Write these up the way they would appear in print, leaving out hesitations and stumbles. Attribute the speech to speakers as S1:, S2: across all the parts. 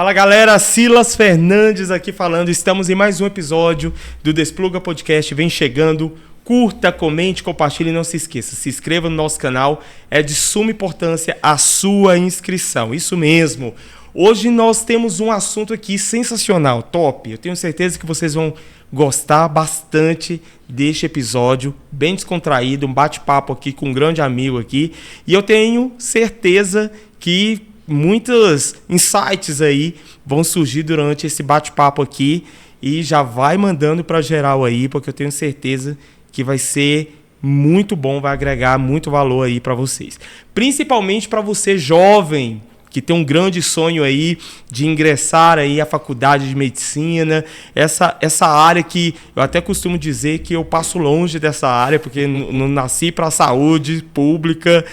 S1: Fala galera, Silas Fernandes aqui falando, estamos em mais um episódio do Despluga Podcast, vem chegando, curta, comente, compartilhe e não se esqueça, se inscreva no nosso canal, é de suma importância a sua inscrição, isso mesmo. Hoje nós temos um assunto aqui sensacional, top, eu tenho certeza que vocês vão gostar bastante deste episódio, bem descontraído, um bate-papo aqui com um grande amigo aqui, e eu tenho certeza que muitos insights aí vão surgir durante esse bate-papo aqui e já vai mandando para geral aí, porque eu tenho certeza que vai ser muito bom, vai agregar muito valor aí para vocês. Principalmente para você jovem, que tem um grande sonho aí de ingressar aí à faculdade de medicina, essa área que eu até costumo dizer que eu passo longe dessa área, porque não nasci para a saúde pública,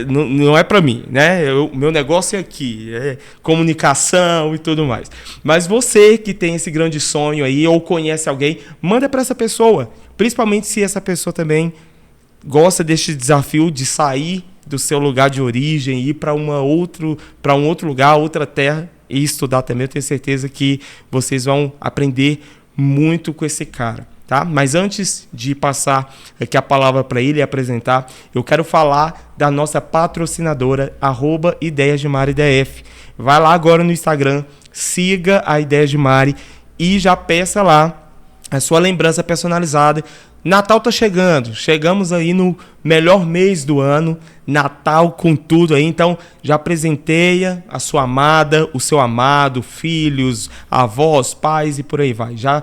S1: não é para mim, né? Meu negócio é aqui, é comunicação e tudo mais. Mas você que tem esse grande sonho aí, ou conhece alguém, manda para essa pessoa, principalmente se essa pessoa também gosta deste desafio de sair do seu lugar de origem, ir para um outro lugar, outra terra e estudar também. Eu tenho certeza que vocês vão aprender muito com esse cara, tá? Mas antes de passar aqui a palavra para ele e apresentar, eu quero falar da nossa patrocinadora, @IdeiasDeMariDF. Vai lá agora no Instagram, siga a Ideias de Mari e já peça lá a sua lembrança personalizada. Natal tá chegando, chegamos aí no melhor mês do ano, Natal com tudo aí, então já presenteia a sua amada, o seu amado, filhos, avós, pais e por aí vai. Já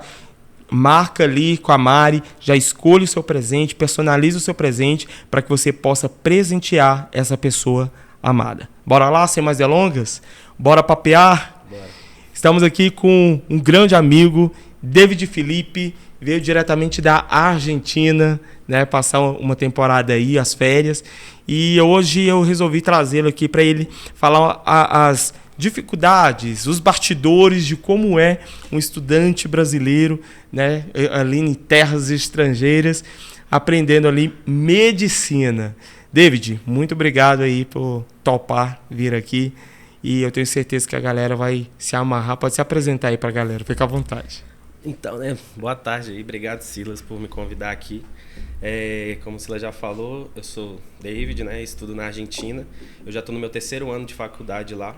S1: marca ali com a Mari, já escolhe o seu presente, personaliza o seu presente para que você possa presentear essa pessoa amada. Bora lá, sem mais delongas? Bora papear? Bora. Estamos aqui com um grande amigo, David Felipe, veio diretamente da Argentina, né, passar uma temporada aí, as férias, e hoje eu resolvi trazê-lo aqui para ele falar as dificuldades, os bastidores de como é um estudante brasileiro, né, ali em terras estrangeiras, aprendendo ali medicina. David, muito obrigado aí por topar vir aqui, e eu tenho certeza que a galera vai se amarrar, pode se apresentar aí para a galera, fica à vontade.
S2: Então, né, boa tarde aí, obrigado Silas por me convidar aqui. Como o Silas já falou, eu sou David, né, estudo na Argentina, eu já estou no meu 3º ano de faculdade lá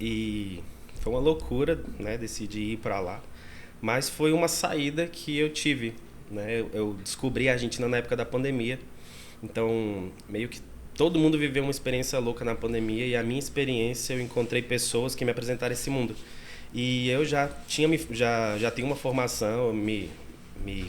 S2: e foi uma loucura, né, decidi ir para lá, mas foi uma saída que eu tive, né, eu descobri a Argentina na época da pandemia, então meio que todo mundo viveu uma experiência louca na pandemia e a minha experiência eu encontrei pessoas que me apresentaram esse mundo. E eu já tinha já tenho uma formação,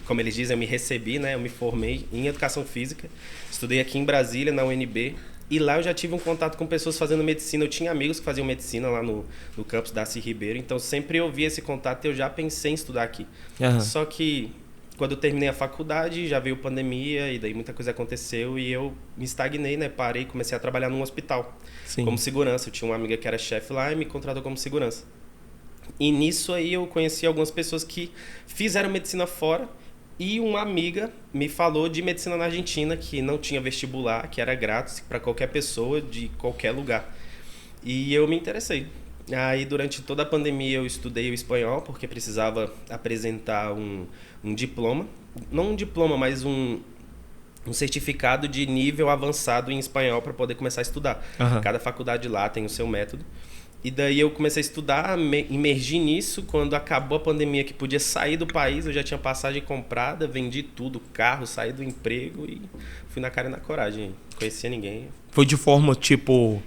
S2: como eles dizem, eu me recebi, né? Eu me formei em Educação Física, estudei aqui em Brasília, na UNB, e lá eu já tive um contato com pessoas fazendo medicina. Eu tinha amigos que faziam medicina lá no campus Darcy Ribeiro, então sempre eu vi esse contato e eu já pensei em estudar aqui. Uhum. Só que quando eu terminei a faculdade, já veio pandemia e daí muita coisa aconteceu e eu me estagnei, né? Parei, comecei a trabalhar num hospital. Sim. Como segurança. Eu tinha uma amiga que era chefe lá e me contratou como segurança. E nisso aí eu conheci algumas pessoas que fizeram medicina fora e uma amiga me falou de medicina na Argentina, que não tinha vestibular, que era grátis para qualquer pessoa de qualquer lugar. E eu me interessei. Aí durante toda a pandemia eu estudei o espanhol, porque precisava apresentar um diploma. Não um diploma, mas um certificado de nível avançado em espanhol para poder começar a estudar. Uhum. Cada faculdade lá tem o seu método. E daí eu comecei a estudar, imergi nisso. Quando acabou a pandemia, que podia sair do país, eu já tinha passagem comprada, vendi tudo, carro, saí do emprego e fui na cara e na coragem. Não conhecia ninguém.
S1: Foi de forma, tipo,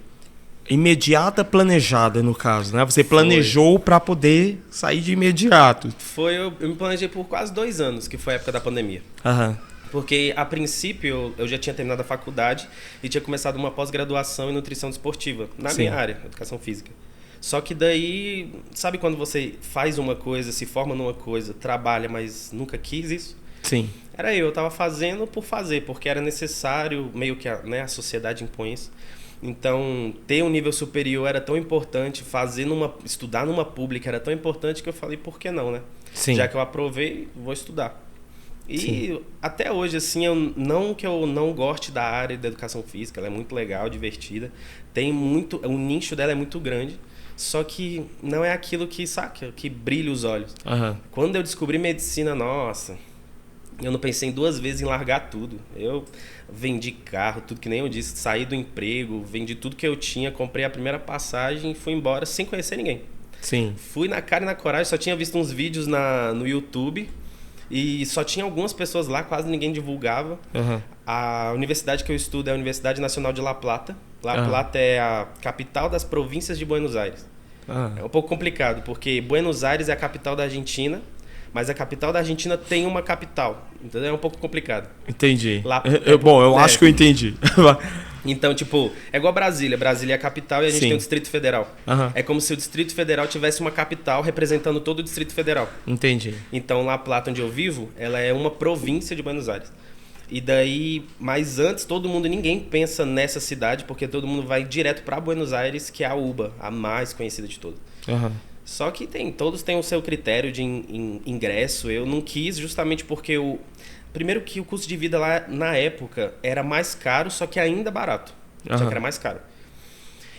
S1: imediata, planejada no caso, né? Você planejou para poder sair de imediato.
S2: Eu me planejei por quase 2 anos, que foi a época da pandemia.
S1: Aham.
S2: Porque, a princípio, eu já tinha terminado a faculdade e tinha começado uma pós-graduação em nutrição desportiva, na minha área, educação física. Só que daí, sabe quando você faz uma coisa, se forma numa coisa, trabalha, mas nunca quis isso?
S1: Sim.
S2: Eu estava fazendo por fazer, porque era necessário, meio que a sociedade impõe isso. Então, ter um nível superior era tão importante, estudar numa pública era tão importante que eu falei, por que não, né? Sim. Já que eu aprovei, vou estudar. E sim, até hoje, assim, não que eu não goste da área da educação física, ela é muito legal, divertida. O nicho dela é muito grande. Só que não é aquilo que, saca, que brilha os olhos.
S1: Aham.
S2: Quando eu descobri medicina, nossa, eu não pensei 2 vezes em largar tudo. Eu vendi carro, tudo que nem eu disse, saí do emprego, vendi tudo que eu tinha, comprei a primeira passagem e fui embora sem conhecer ninguém.
S1: Sim.
S2: Fui na cara e na coragem, só tinha visto uns vídeos no YouTube e só tinha algumas pessoas lá, quase ninguém divulgava.
S1: Aham.
S2: A universidade que eu estudo é a Universidade Nacional de La Plata. La
S1: Ah.
S2: Plata é a capital das províncias de Buenos Aires.
S1: Ah.
S2: É um pouco complicado, porque Buenos Aires é a capital da Argentina, mas a capital da Argentina tem uma capital. Então é um pouco complicado.
S1: Entendi.
S2: Lá-
S1: Bom, eu
S2: é.
S1: acho que eu entendi.
S2: Então, tipo, é igual Brasília. Brasília é a capital e a gente
S1: Sim.
S2: tem o Distrito Federal.
S1: Aham.
S2: É como se o Distrito Federal tivesse uma capital representando todo o Distrito Federal.
S1: Entendi.
S2: Então, La Plata, onde eu vivo, ela é uma província de Buenos Aires. E daí, mas antes, ninguém pensa nessa cidade, porque todo mundo vai direto para Buenos Aires, que é a UBA, a mais conhecida de todas.
S1: Aham.
S2: Só que todos têm o seu critério de ingresso. Eu não quis justamente porque primeiro que o custo de vida lá na época era mais caro, só que ainda barato. Só
S1: Aham.
S2: que era mais caro.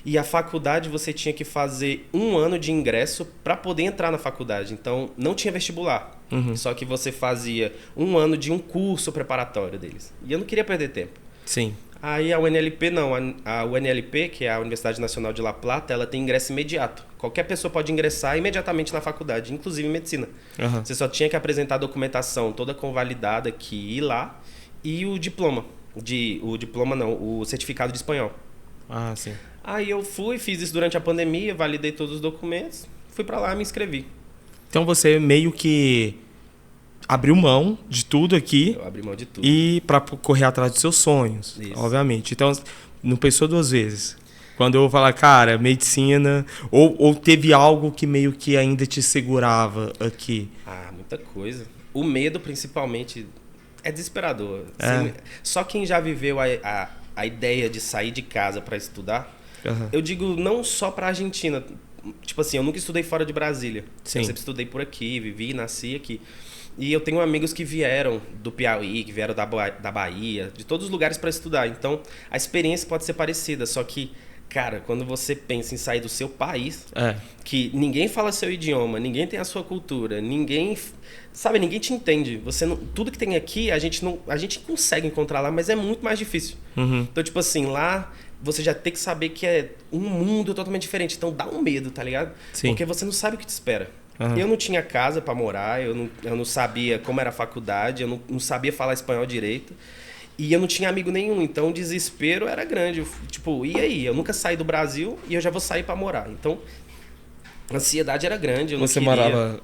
S2: E a faculdade você tinha que fazer 1 ano de ingresso para poder entrar na faculdade. Então não tinha vestibular.
S1: Uhum.
S2: Só que você fazia 1 ano de um curso preparatório deles. E eu não queria perder tempo.
S1: Sim.
S2: Aí a UNLP não, a UNLP, que é a Universidade Nacional de La Plata, ela tem ingresso imediato. Qualquer pessoa pode ingressar imediatamente na faculdade, inclusive em medicina.
S1: Aham.
S2: Você só tinha que apresentar a documentação toda convalidada que ir lá e o diploma. O certificado de espanhol.
S1: Ah, sim.
S2: Aí eu fiz isso durante a pandemia, validei todos os documentos, fui pra lá e me inscrevi.
S1: Então você meio que abriu mão de tudo aqui
S2: Eu abri mão de tudo.
S1: e para correr atrás dos seus sonhos,
S2: Isso.
S1: obviamente. Então não pensou 2 vezes. Quando eu falar, cara, medicina, ou teve algo que meio que ainda te segurava aqui.
S2: Ah, muita coisa. O medo, principalmente, é desesperador.
S1: É.
S2: Assim, só quem já viveu a ideia de sair de casa para estudar,
S1: Aham.
S2: eu digo não só para Argentina. Tipo assim, eu nunca estudei fora de Brasília.
S1: Sim.
S2: Eu sempre estudei por aqui, vivi, nasci aqui. E eu tenho amigos que vieram do Piauí, que vieram da Bahia, de todos os lugares para estudar. Então, a experiência pode ser parecida, só que, cara, quando você pensa em sair do seu país,
S1: É.
S2: que ninguém fala seu idioma, ninguém tem a sua cultura, ninguém te entende. Tudo que tem aqui a gente consegue encontrar lá, mas é muito mais difícil.
S1: Uhum.
S2: Então, tipo assim, lá você já tem que saber que é um mundo totalmente diferente. Então dá um medo, tá ligado?
S1: Sim.
S2: Porque você não sabe o que te espera.
S1: Aham.
S2: Eu não tinha casa pra morar, eu não sabia como era a faculdade, eu não sabia falar espanhol direito. E eu não tinha amigo nenhum, então o desespero era grande. Tipo, e aí? Eu nunca saí do Brasil e eu já vou sair pra morar. Então, a ansiedade era grande, eu não
S1: Você
S2: queria...
S1: morava,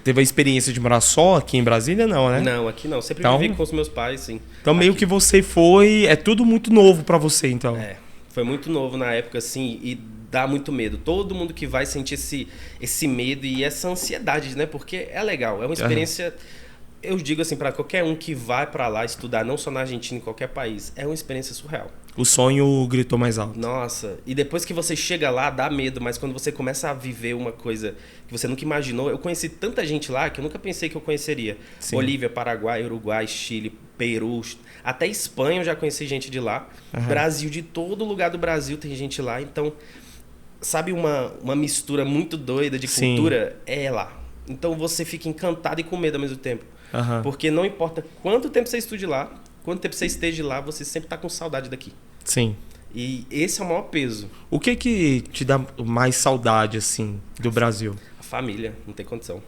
S1: teve a experiência de morar só aqui em Brasília, não, né?
S2: Não, aqui não. Sempre
S1: Então-
S2: vivi com os meus pais, sim.
S1: Então meio
S2: Aqui-
S1: que você é tudo muito novo pra você, então.
S2: É, foi muito novo na época, assim, e dá muito medo. Todo mundo que vai sentir esse medo e essa ansiedade, né? Porque é legal, é uma experiência... Eu digo assim, para qualquer um que vai para lá estudar, não só na Argentina, em qualquer país, é uma experiência surreal.
S1: O sonho gritou mais alto.
S2: Nossa, e depois que você chega lá, dá medo, mas quando você começa a viver uma coisa que você nunca imaginou... Eu conheci tanta gente lá que eu nunca pensei que eu conheceria.
S1: Sim.
S2: Bolívia, Paraguai, Uruguai, Chile, Peru, até Espanha eu já conheci gente de lá.
S1: Aham.
S2: Brasil, de todo lugar do Brasil tem gente lá. Então, sabe uma mistura muito doida de
S1: Sim.
S2: cultura? É lá. Então você fica encantado e com medo ao mesmo tempo.
S1: Aham.
S2: Porque não importa quanto tempo você estude lá, quanto tempo você esteja lá, você sempre está com saudade daqui.
S1: Sim.
S2: E esse é o maior peso.
S1: O que te dá mais saudade, assim, do Brasil?
S2: A família, não tem condição.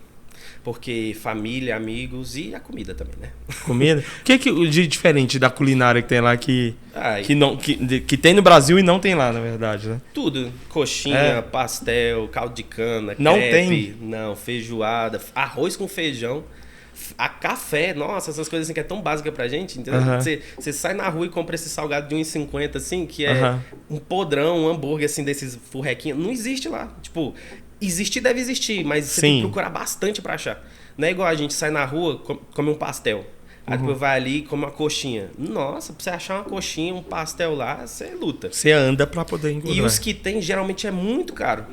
S2: Porque família, amigos e a comida também, né?
S1: Comida? O que de diferente da culinária que tem lá que
S2: Ai,
S1: tem no Brasil e não tem lá, na verdade, né?
S2: tudo. Coxinha,
S1: É.
S2: pastel, caldo de cana,
S1: Não
S2: crepe. Não, feijoada, arroz com feijão. A café, nossa, essas coisas assim que é tão básica pra gente, entendeu?
S1: Aham.
S2: Você sai na rua e compra esse salgado de 1,50 assim, que é
S1: Aham.
S2: um podrão, um hambúrguer assim desses furrequinhos. Não existe lá. Tipo, existir deve existir, mas você tem
S1: Sim.
S2: que procurar bastante pra achar. Não é igual a gente sai na rua, come um pastel. Aí depois vai ali e come uma coxinha. Nossa, pra você achar uma coxinha, um pastel lá, você luta.
S1: Você anda pra poder encontrar.
S2: E os que tem, geralmente é muito caro,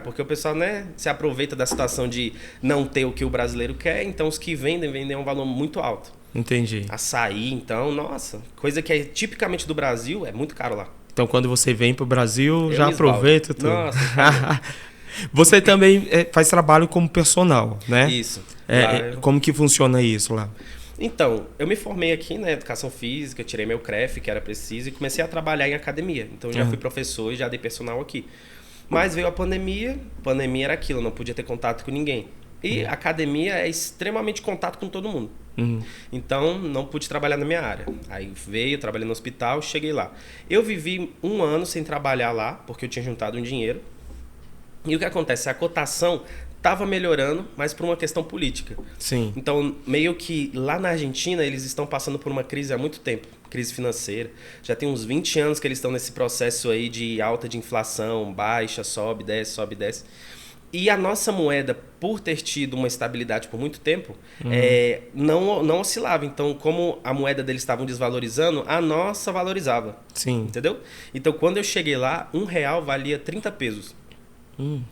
S2: porque o pessoal, né, se aproveita da situação de não ter o que o brasileiro quer, então os que vendem a um valor muito alto.
S1: Entendi.
S2: Açaí, então, nossa, coisa que é tipicamente do Brasil, é muito caro lá.
S1: Então, quando você vem para o Brasil,
S2: Eu
S1: já
S2: me esbaldo.
S1: aproveita tudo.
S2: Nossa, tá
S1: Você também faz trabalho como personal, né?
S2: isso.
S1: Como que funciona isso lá?
S2: Então, eu me formei aqui na educação física, tirei meu CREF, que era preciso, e comecei a trabalhar em academia. Então, já fui professor e já dei personal aqui. Mas veio a pandemia era aquilo, não podia ter contato com ninguém. E a academia é extremamente contato com todo mundo. Então, não pude trabalhar na minha área. Aí veio, trabalhei no hospital, cheguei lá. Eu vivi 1 ano sem trabalhar lá, porque eu tinha juntado um dinheiro. E o que acontece? A cotação estava melhorando, mas por uma questão política.
S1: Sim.
S2: Então, meio que lá na Argentina, eles estão passando por uma crise há muito tempo. Crise financeira. Já tem uns 20 anos que eles estão nesse processo aí de alta de inflação, baixa, sobe, desce, sobe, desce. E a nossa moeda, por ter tido uma estabilidade por muito tempo, não oscilava. Então, como a moeda deles estavam desvalorizando, a nossa valorizava.
S1: Sim.
S2: Entendeu? Então, quando eu cheguei lá, R$1 valia 30 pesos.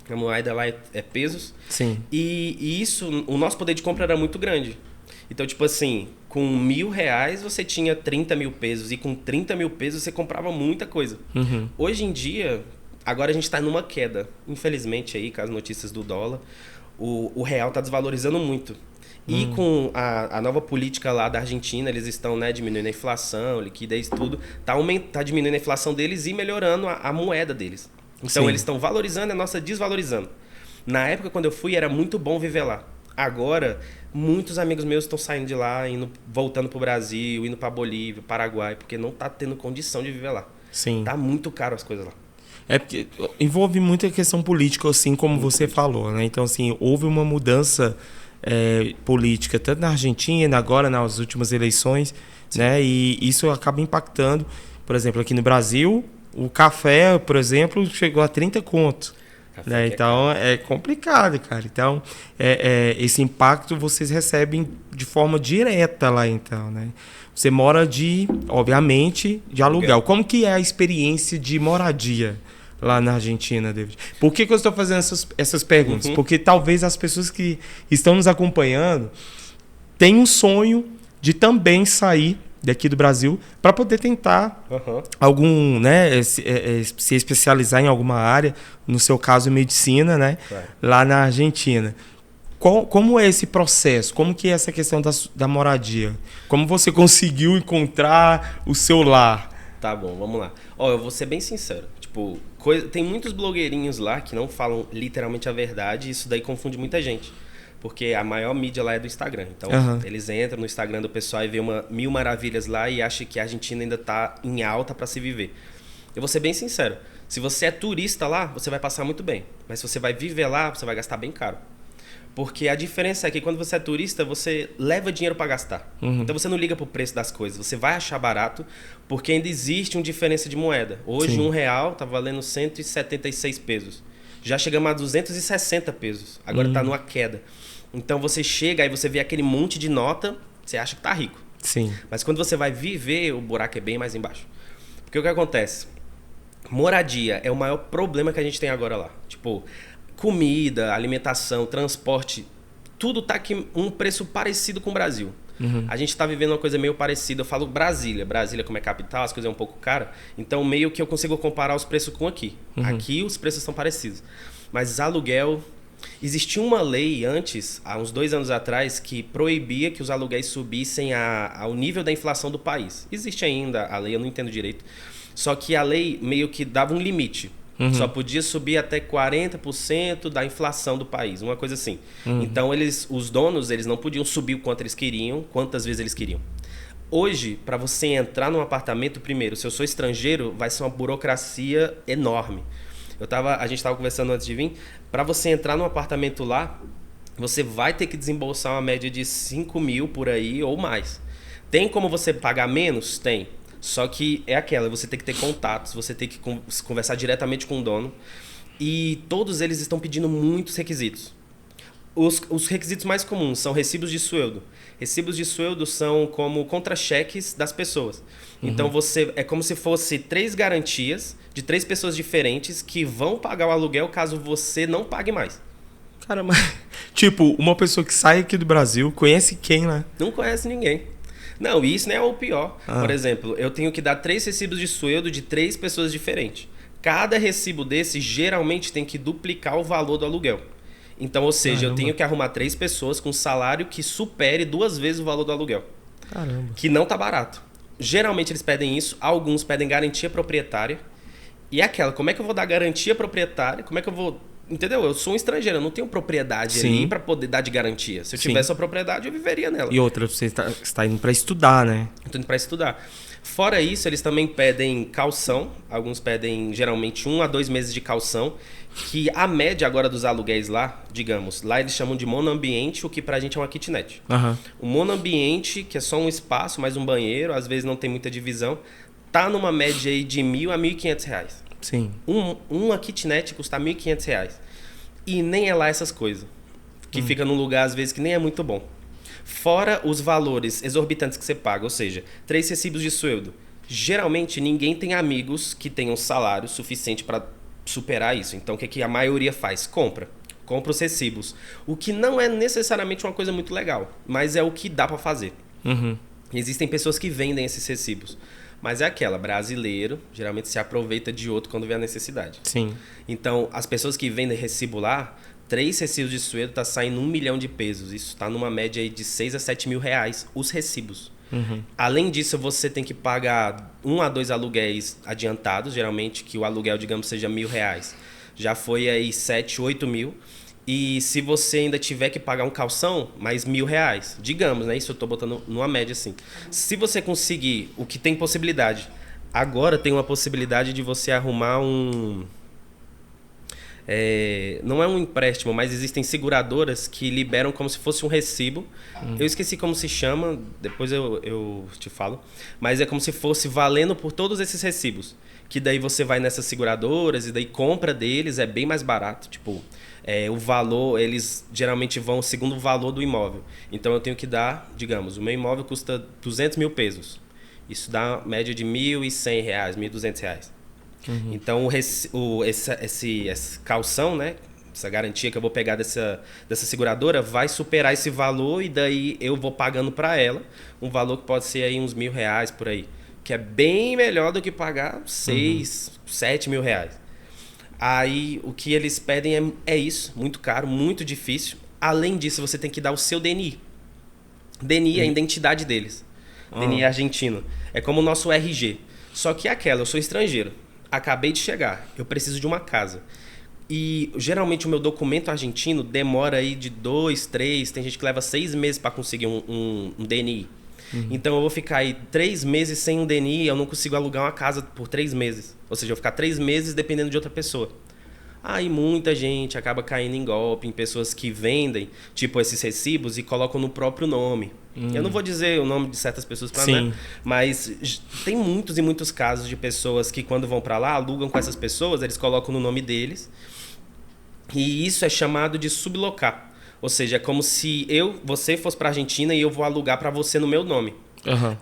S2: A moeda lá é pesos.
S1: Sim.
S2: E isso, o nosso poder de compra era muito grande. Então, tipo assim, com R$1.000 você tinha 30 mil pesos. E com 30 mil pesos você comprava muita coisa. Hoje em dia, agora a gente está numa queda. Infelizmente, aí, com as notícias do dólar, o real está desvalorizando muito. E com a nova política lá da Argentina, eles estão, né, diminuindo a inflação, liquidez, tudo. Tá diminuindo a inflação deles e melhorando a moeda deles. Então, eles estão valorizando e a nossa desvalorizando. Na época, quando eu fui, era muito bom viver lá. Agora, muitos amigos meus estão saindo de lá, voltando pro Brasil, indo pra Bolívia, Paraguai, porque não tá tendo condição de viver lá.
S1: Sim.
S2: Tá muito caro as coisas lá.
S1: É porque envolve muita questão política, assim como você falou, né? Então, assim, houve uma mudança política, tanto na Argentina, agora nas últimas eleições, né? E isso acaba impactando, por exemplo, aqui no Brasil, o café, por exemplo, chegou a 30 conto. Né? Então, é complicado, cara. Então, esse impacto vocês recebem de forma direta lá, então, né? Você mora obviamente, de aluguel. Como que é a experiência de moradia lá na Argentina, David? Por que eu estou fazendo essas perguntas? Porque talvez as pessoas que estão nos acompanhando tenham um sonho de também sair daqui do Brasil para poder tentar se especializar em alguma área, no seu caso medicina, né? Lá na Argentina. Como é esse processo? Como que é essa questão da moradia? Como você conseguiu encontrar o seu lar?
S2: Tá bom, vamos lá. Eu vou ser bem sincero. Tipo, tem muitos blogueirinhos lá que não falam literalmente a verdade e isso daí confunde muita gente. Porque a maior mídia lá é do Instagram. Então, eles entram no Instagram do pessoal e vê 1000 maravilhas lá e acham que a Argentina ainda está em alta para se viver. Eu vou ser bem sincero. Se você é turista lá, você vai passar muito bem. Mas se você vai viver lá, você vai gastar bem caro. Porque a diferença é que quando você é turista, você leva dinheiro para gastar. Então, você não liga pro preço das coisas. Você vai achar barato, porque ainda existe uma diferença de moeda. Hoje, R$1 tá valendo 176 pesos. Já chegamos a 260 pesos. Agora tá numa queda. Então você chega aí você vê aquele monte de nota, você acha que tá rico.
S1: Sim.
S2: Mas quando você vai viver, o buraco é bem mais embaixo. Porque o que acontece? Moradia é o maior problema que a gente tem agora lá. Tipo, comida, alimentação, transporte, tudo tá aqui um preço parecido com o Brasil. A gente tá vivendo uma coisa meio parecida. Eu falo Brasília, como é capital, as coisas é um pouco cara. Então meio que eu consigo comparar os preços com aqui. Aqui os preços são parecidos. Mas aluguel... Existia uma lei antes, há uns 2 anos atrás, que proibia que os aluguéis subissem ao nível da inflação do país. Existe ainda a lei, eu não entendo direito. Só que a lei meio que dava um limite. Só podia subir até 40% da inflação do país, uma coisa assim. Então, os donos eles não podiam subir o quanto eles queriam, quantas vezes eles queriam. Hoje, para você entrar num apartamento, primeiro, se eu sou estrangeiro, vai ser uma burocracia enorme. A gente estava conversando antes de vir, para você entrar num apartamento lá, você vai ter que desembolsar uma média de 5 mil por aí ou mais. Tem como você pagar menos? Tem. Só que é você tem que ter contatos, você tem que conversar diretamente com o dono. E todos eles estão pedindo muitos requisitos. Os requisitos mais comuns são recibos de sueldo. Recibos de sueldo são como contra-cheques das pessoas. Então é como se fosse 3 garantias de 3 pessoas diferentes que vão pagar o aluguel caso você não pague mais.
S1: Caramba, tipo, uma pessoa que sai aqui do Brasil conhece quem, né?
S2: Não conhece ninguém. Não, isso não é o pior. Por exemplo, eu tenho que dar 3 recibos de sueldo de 3 pessoas diferentes. Cada recibo desse geralmente tem que duplicar o valor do aluguel. Então, ou seja, eu tenho que arrumar 3 pessoas com salário que supere 2 vezes o valor do aluguel.
S1: Caramba.
S2: Que não tá barato. Geralmente eles pedem isso, alguns pedem garantia proprietária. E é aquela, como é que eu vou dar garantia proprietária? Como é que eu vou... Entendeu? Eu sou um estrangeiro, eu não tenho propriedade ali pra poder dar de garantia. Se eu tivesse a propriedade, eu viveria nela.
S1: E outra, você está indo para estudar, né?
S2: Eu tô indo para estudar. Fora isso, eles também pedem calção. Alguns pedem geralmente 1 a 2 meses de calção. Que a média agora dos aluguéis lá, digamos, lá eles chamam de monoambiente, o que pra gente é uma kitnet. O monoambiente, que é só um espaço, mais um banheiro, às vezes não tem muita divisão, tá numa média aí de R$1.000 a R$1.500.
S1: Sim.
S2: Uma kitnet custa R$1.500. E nem é lá essas coisas. Que fica num lugar, às vezes, que nem é muito bom. Fora os valores exorbitantes que você paga, ou seja, 3 recibos de sueldo. Geralmente, ninguém tem amigos que tenham salário suficiente para superar isso. Então, o que a maioria faz? Compra os recibos. O que não é necessariamente uma coisa muito legal, mas é o que dá para fazer. Existem pessoas que vendem esses recibos. Mas é aquela, brasileiro geralmente se aproveita de outro quando vê a necessidade.
S1: Sim.
S2: Então, as pessoas que vendem recibo lá, 3 recibos de sueldo tá saindo R$1 milhão. Isso está numa média aí de 6 a 7 mil reais, os recibos. Além disso, você tem que pagar 1 a 2 aluguéis adiantados, geralmente que o aluguel, digamos, seja R$1.000. Já foi aí 7, 8 mil. E se você ainda tiver que pagar um calção, mais R$1.000. Digamos, né? Isso eu tô botando numa média assim. Se você conseguir, o que tem possibilidade. Agora tem uma possibilidade de você arrumar um... não é um empréstimo, mas existem seguradoras que liberam como se fosse um recibo. Eu esqueci como se chama, depois eu te falo. Mas é como se fosse valendo por todos esses recibos. Que daí você vai nessas seguradoras e daí compra deles, é bem mais barato. Tipo, o valor, eles geralmente vão segundo o valor do imóvel. Então eu tenho que dar, digamos, o meu imóvel custa 200 mil pesos. Isso dá média de R$1.100, R$1.200. Então, esse calção, né? Essa garantia que eu vou pegar dessa seguradora vai superar esse valor e daí eu vou pagando para ela um valor que pode ser aí uns R$1.000 por aí. Que é bem melhor do que pagar 6, 7 mil reais. Aí, o que eles pedem é isso, muito caro, muito difícil. Além disso, você tem que dar o seu DNI. DNI é a identidade deles. DNI argentino. É como o nosso RG. Só que é aquela, eu sou estrangeiro. Acabei de chegar, eu preciso de uma casa. E geralmente o meu documento argentino demora aí de 2, 3, tem gente que leva 6 meses para conseguir um DNI. Então eu vou ficar aí 3 meses sem um DNI, eu não consigo alugar uma casa por 3 meses. Ou seja, eu vou ficar 3 meses dependendo de outra pessoa. Aí muita gente acaba caindo em golpe, em pessoas que vendem, tipo, esses recibos e colocam no próprio nome. Eu não vou dizer o nome de certas pessoas para não, mas tem muitos e muitos casos de pessoas que quando vão para lá, alugam com essas pessoas, eles colocam no nome deles. E isso é chamado de sublocar. Ou seja, é como se você fosse para a Argentina e eu vou alugar para você no meu nome.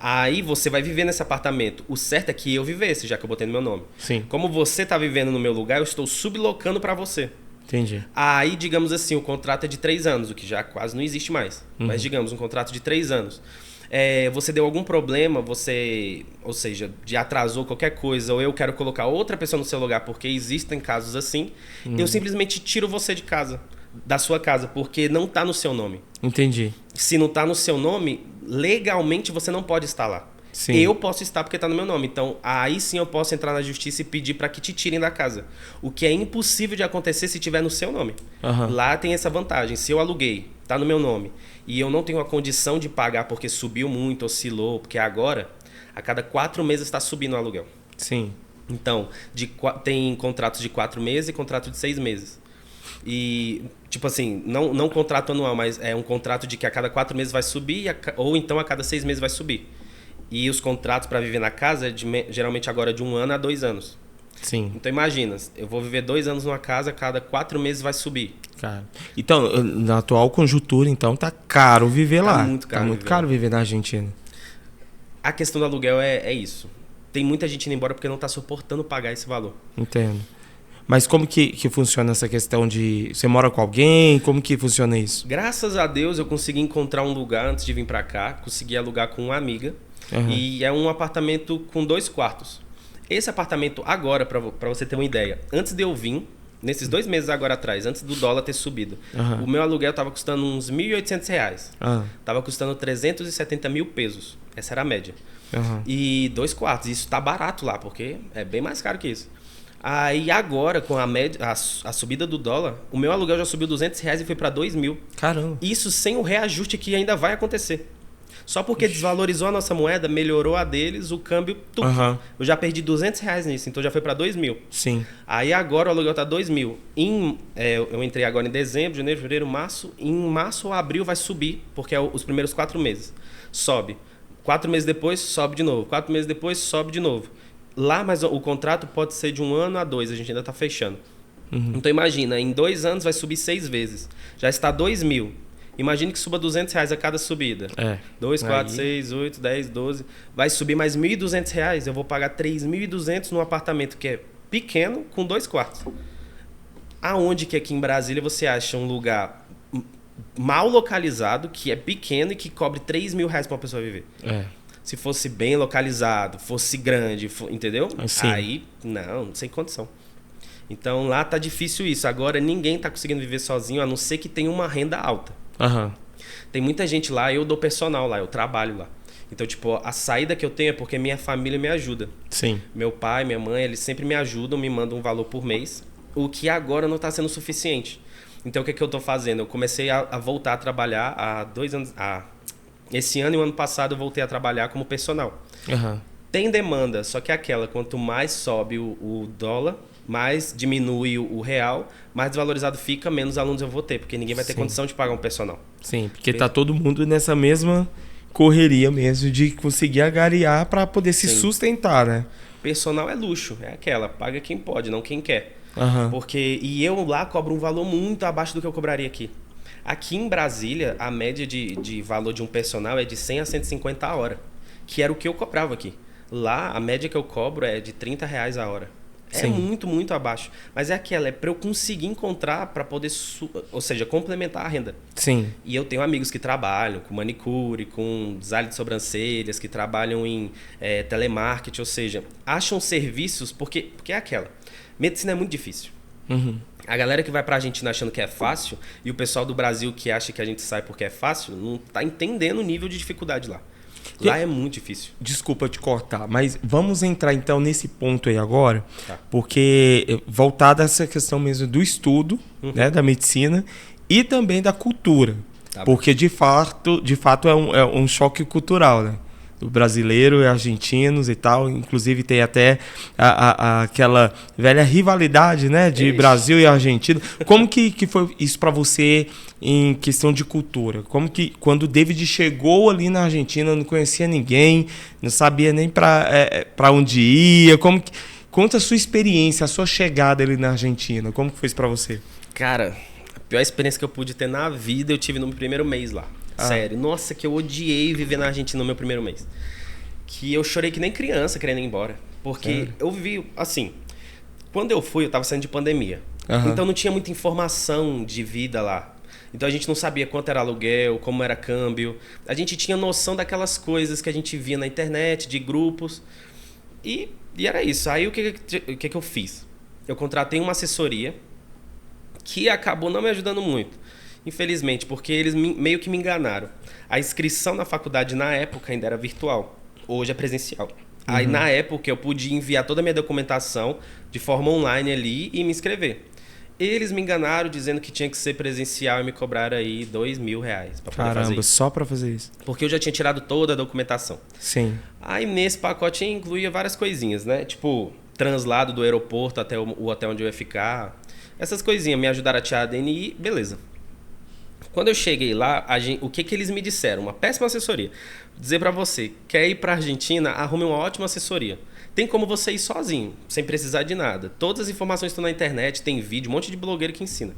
S2: Aí você vai viver nesse apartamento. O certo é que eu vivesse, já que eu botei no meu nome. Como você está vivendo no meu lugar, eu estou sublocando para você.
S1: Entendi.
S2: Aí, digamos assim, o contrato é de 3 anos, o que já quase não existe mais. Mas, digamos, um contrato de 3 anos. Você deu algum problema, ou seja, de atrasou qualquer coisa, ou eu quero colocar outra pessoa no seu lugar, porque existem casos assim, eu simplesmente tiro você de casa, da sua casa, porque não está no seu nome.
S1: Entendi.
S2: Se não está no seu nome, legalmente você não pode estar lá.
S1: Sim.
S2: Eu posso estar porque está no meu nome. Então, aí sim eu posso entrar na justiça e pedir para que te tirem da casa. O que é impossível de acontecer se tiver no seu nome. Lá tem essa vantagem. Se eu aluguei, está no meu nome, e eu não tenho a condição de pagar porque subiu muito, oscilou, porque agora, a cada 4 meses está subindo o aluguel.
S1: Sim.
S2: Então, tem contratos de 4 meses e contrato de 6 meses. E, tipo assim, não contrato anual, mas é um contrato de que a cada 4 meses vai subir, ou então a cada 6 meses vai subir. E os contratos para viver na casa é geralmente agora de 1 ano a 2 anos.
S1: Sim.
S2: Então imagina, eu vou viver 2 anos numa casa, a cada 4 meses vai subir.
S1: Cara. Então, na atual conjuntura, então, tá caro viver lá.
S2: Muito caro.
S1: Tá muito caro viver na Argentina.
S2: A questão do aluguel é isso. Tem muita gente indo embora porque não tá suportando pagar esse valor.
S1: Entendo. Mas como que funciona essa questão de... Você mora com alguém? Como que funciona isso?
S2: Graças a Deus eu consegui encontrar um lugar antes de vir pra cá. Consegui alugar com uma amiga. E é um apartamento com 2 quartos. Esse apartamento agora, pra você ter uma ideia, antes de eu vir, nesses 2 meses agora atrás, antes do dólar ter subido, o meu aluguel tava custando uns R$1.800. Tava custando 370 mil pesos. Essa era a média. E 2 quartos. Isso tá barato lá, porque é bem mais caro que isso. Aí agora, com a subida do dólar, o meu aluguel já subiu R$200 e foi para 2.000.
S1: Caramba.
S2: Isso sem o reajuste que ainda vai acontecer. Só porque desvalorizou a nossa moeda, melhorou a deles, o câmbio... Eu já perdi R$200 nisso, então já foi para 2.000.
S1: Sim.
S2: Aí agora o aluguel tá 2.000. Eu entrei agora em dezembro, janeiro, fevereiro, março. Em março ou abril vai subir, porque é os primeiros 4 meses. Sobe. 4 meses depois, sobe de novo. 4 meses depois, sobe de novo. Lá, mas o contrato pode ser de 1 ano a 2, a gente ainda está fechando. Então imagina, em 2 anos vai subir 6 vezes. Já está 2.000. Imagine que suba R$200 a cada subida. 2, 4, 6, 8, 10, 12. Vai subir mais R$1.200. Eu vou pagar R$3.200 num apartamento que é pequeno, com 2 quartos. Aonde que aqui em Brasília você acha um lugar mal localizado, que é pequeno e que cobre R$3.000 para uma pessoa viver? Se fosse bem localizado, fosse grande, entendeu?
S1: Sim.
S2: Aí, não, sem condição. Então lá tá difícil isso. Agora ninguém tá conseguindo viver sozinho, a não ser que tenha uma renda alta. Tem muita gente lá, eu dou personal lá, eu trabalho lá. Então, tipo, a saída que eu tenho é porque minha família me ajuda.
S1: Sim.
S2: Meu pai, minha mãe, eles sempre me ajudam, me mandam um valor por mês, o que agora não tá sendo suficiente. Então, o que eu tô fazendo? Eu comecei a voltar a trabalhar há 2 anos... Esse ano e o ano passado eu voltei a trabalhar como personal. Tem demanda, só que é aquela, quanto mais sobe o dólar, mais diminui o real, mais desvalorizado fica, menos alunos eu vou ter, porque ninguém vai ter condição de pagar um personal.
S1: Sim, porque tá todo mundo nessa mesma correria mesmo de conseguir agariar para poder se sustentar, né?
S2: Personal é luxo, é aquela, paga quem pode, não quem quer. E eu lá cobro um valor muito abaixo do que eu cobraria aqui. Aqui em Brasília, a média de valor de um personal é de 100 a 150 a hora, que era o que eu cobrava aqui. Lá, a média que eu cobro é de R$30 a hora. É muito, muito abaixo. Mas é aquela, é para eu conseguir encontrar para poder, ou seja, complementar a renda.
S1: Sim.
S2: E eu tenho amigos que trabalham com manicure, com design de sobrancelhas, que trabalham em telemarketing, ou seja, acham serviços, porque é aquela. Medicina é muito difícil. A galera que vai pra Argentina achando que é fácil e o pessoal do Brasil que acha que a gente sai porque é fácil, não tá entendendo o nível de dificuldade lá. Lá é muito difícil.
S1: Desculpa te cortar, mas vamos entrar então nesse ponto aí agora, porque voltada a essa questão mesmo do estudo, né, da medicina e também da cultura, porque de fato é um choque cultural, né? Do brasileiro e argentinos e tal, inclusive tem até aquela velha rivalidade, né, de Brasil e Argentina. Como que foi isso para você em questão de cultura? Como que quando o David chegou ali na Argentina, não conhecia ninguém, não sabia nem para onde ia, conta a sua experiência, a sua chegada ali na Argentina, como que foi isso para você?
S2: Cara, a pior experiência que eu pude ter na vida eu tive no meu primeiro mês lá. Sério, nossa, que eu odiei viver na Argentina no meu primeiro mês. Que eu chorei que nem criança querendo ir embora. Porque eu vivi, assim, quando eu fui, eu tava saindo de pandemia. Então não tinha muita informação de vida lá. Então a gente não sabia quanto era aluguel, como era câmbio. A gente tinha noção daquelas coisas que a gente via na internet, de grupos. E era isso. Aí o que eu fiz? Eu contratei uma assessoria que acabou não me ajudando muito. Infelizmente, porque eles meio que me enganaram. A inscrição na faculdade na época ainda era virtual. Hoje é presencial. Aí na época eu pude enviar toda a minha documentação de forma online ali e me inscrever. Eles me enganaram dizendo que tinha que ser presencial e me cobraram aí R$2.000 para poder fazer isso.
S1: Só para fazer isso?
S2: Porque eu já tinha tirado toda a documentação.
S1: Sim.
S2: Aí nesse pacote incluía várias coisinhas, né? Tipo, translado do aeroporto até o hotel onde eu ia ficar. Essas coisinhas me ajudaram a tirar a DNI, beleza. Quando eu cheguei lá, o que eles me disseram? Uma péssima assessoria. Vou dizer para você, quer ir para a Argentina, arrume uma ótima assessoria. Tem como você ir sozinho, sem precisar de nada. Todas as informações estão na internet, tem vídeo, um monte de blogueiro que ensina.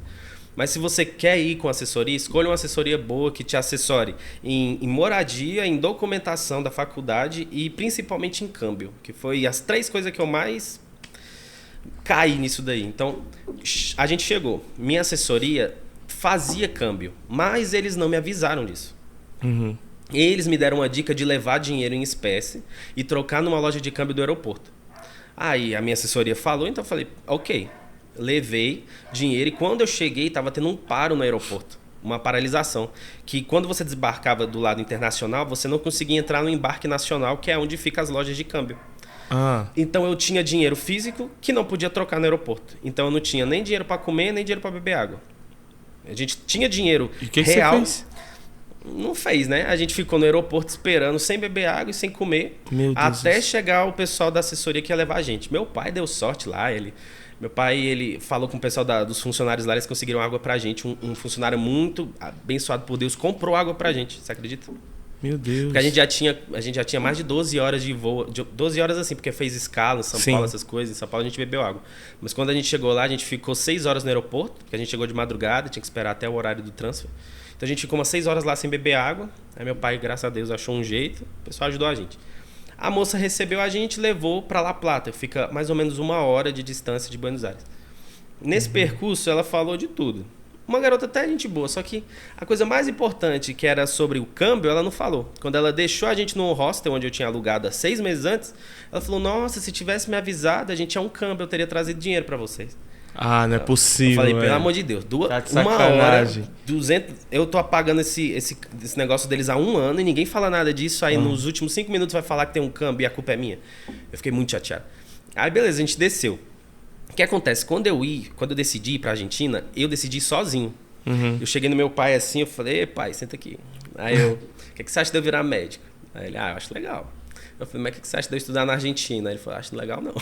S2: Mas se você quer ir com assessoria, escolha uma assessoria boa que te assessore em moradia, em documentação da faculdade e principalmente em câmbio, que foi as 3 coisas que eu mais caí nisso daí. Então, a gente chegou. Minha assessoria fazia câmbio, mas eles não me avisaram disso.
S1: Uhum.
S2: Eles me deram uma dica de levar dinheiro em espécie e trocar numa loja de câmbio do aeroporto. Aí a minha assessoria falou, então eu falei, ok. Levei dinheiro e quando eu cheguei, estava tendo um paro no aeroporto. Uma paralisação. Que quando você desembarcava do lado internacional, você não conseguia entrar no embarque nacional, que é onde ficam as lojas de câmbio. Então eu tinha dinheiro físico que não podia trocar no aeroporto. Então eu não tinha nem dinheiro para comer, nem dinheiro para beber água. A gente tinha dinheiro
S1: e que
S2: real.
S1: Que você fez?
S2: Não fez, né? A gente ficou no aeroporto esperando, sem beber água e sem comer, até chegar o pessoal da assessoria que ia levar a gente. Meu pai deu sorte lá, meu pai ele falou com o pessoal dos funcionários lá, eles conseguiram água pra gente. Um funcionário muito abençoado por Deus comprou água pra gente, você acredita?
S1: Meu Deus.
S2: Porque a gente já tinha mais de 12 horas de voo. 12 horas assim, porque fez escala em São Paulo, essas coisas. Em São Paulo a gente bebeu água. Mas quando a gente chegou lá, a gente ficou 6 horas no aeroporto, porque a gente chegou de madrugada, tinha que esperar até o horário do transfer. Então a gente ficou umas 6 horas lá sem beber água. Aí meu pai, graças a Deus, achou um jeito. O pessoal ajudou a gente. A moça recebeu a gente e levou para La Plata. Fica mais ou menos 1 hora de distância de Buenos Aires. Nesse percurso, ela falou de tudo. Uma garota até gente boa, só que a coisa mais importante, que era sobre o câmbio, ela não falou. Quando ela deixou a gente no hostel, onde eu tinha alugado há 6 meses antes, ela falou, nossa, se tivesse me avisado, a gente tinha um câmbio, eu teria trazido dinheiro para vocês.
S1: Ah, não é possível.
S2: Eu falei, pelo amor de Deus,
S1: tá de
S2: 1 hora, 200... Eu tô apagando esse negócio deles há 1 ano e ninguém fala nada disso. Aí nos últimos 5 minutos vai falar que tem um câmbio e a culpa é minha. Eu fiquei muito chateado. Aí beleza, a gente desceu. O que acontece? Quando eu decidi ir pra Argentina, eu decidi sozinho. Uhum. Eu cheguei no meu pai assim, eu falei, pai, senta aqui. Aí eu, o que você acha de eu virar médico? Aí ele, eu acho legal. Eu falei, mas o que você acha de eu estudar na Argentina? Aí ele falou, acho legal não.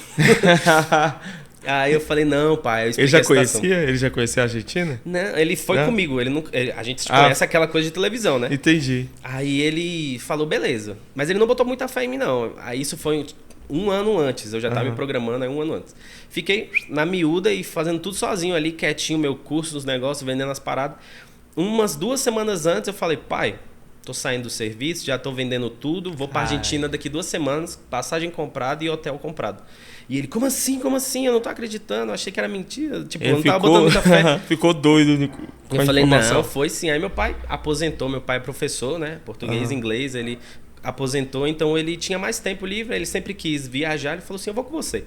S2: Aí eu falei, não, pai, eu expliquei
S1: Ele já conhecia a Argentina?
S2: Não, ele foi comigo. A gente conhece aquela coisa de televisão, né?
S1: Entendi.
S2: Aí ele falou, beleza. Mas ele não botou muita fé em mim, não. Aí isso foi 1 ano antes. Eu já estava me programando aí 1 ano antes. Fiquei na miúda e fazendo tudo sozinho ali, quietinho, meu curso, os negócios, vendendo as paradas. Umas 2 semanas antes eu falei, pai, tô saindo do serviço, já tô vendendo tudo, vou pra Argentina daqui 2 semanas, passagem comprada e hotel comprado. E ele, como assim? Eu não tô acreditando, achei que era mentira. Tipo, eu não tava botando muita fé.
S1: Ficou doido com
S2: eu falei, não, foi sim. Aí meu pai aposentou, meu pai é professor, né? Português e inglês, ele aposentou, então ele tinha mais tempo livre, ele sempre quis viajar, ele falou assim, eu vou com você.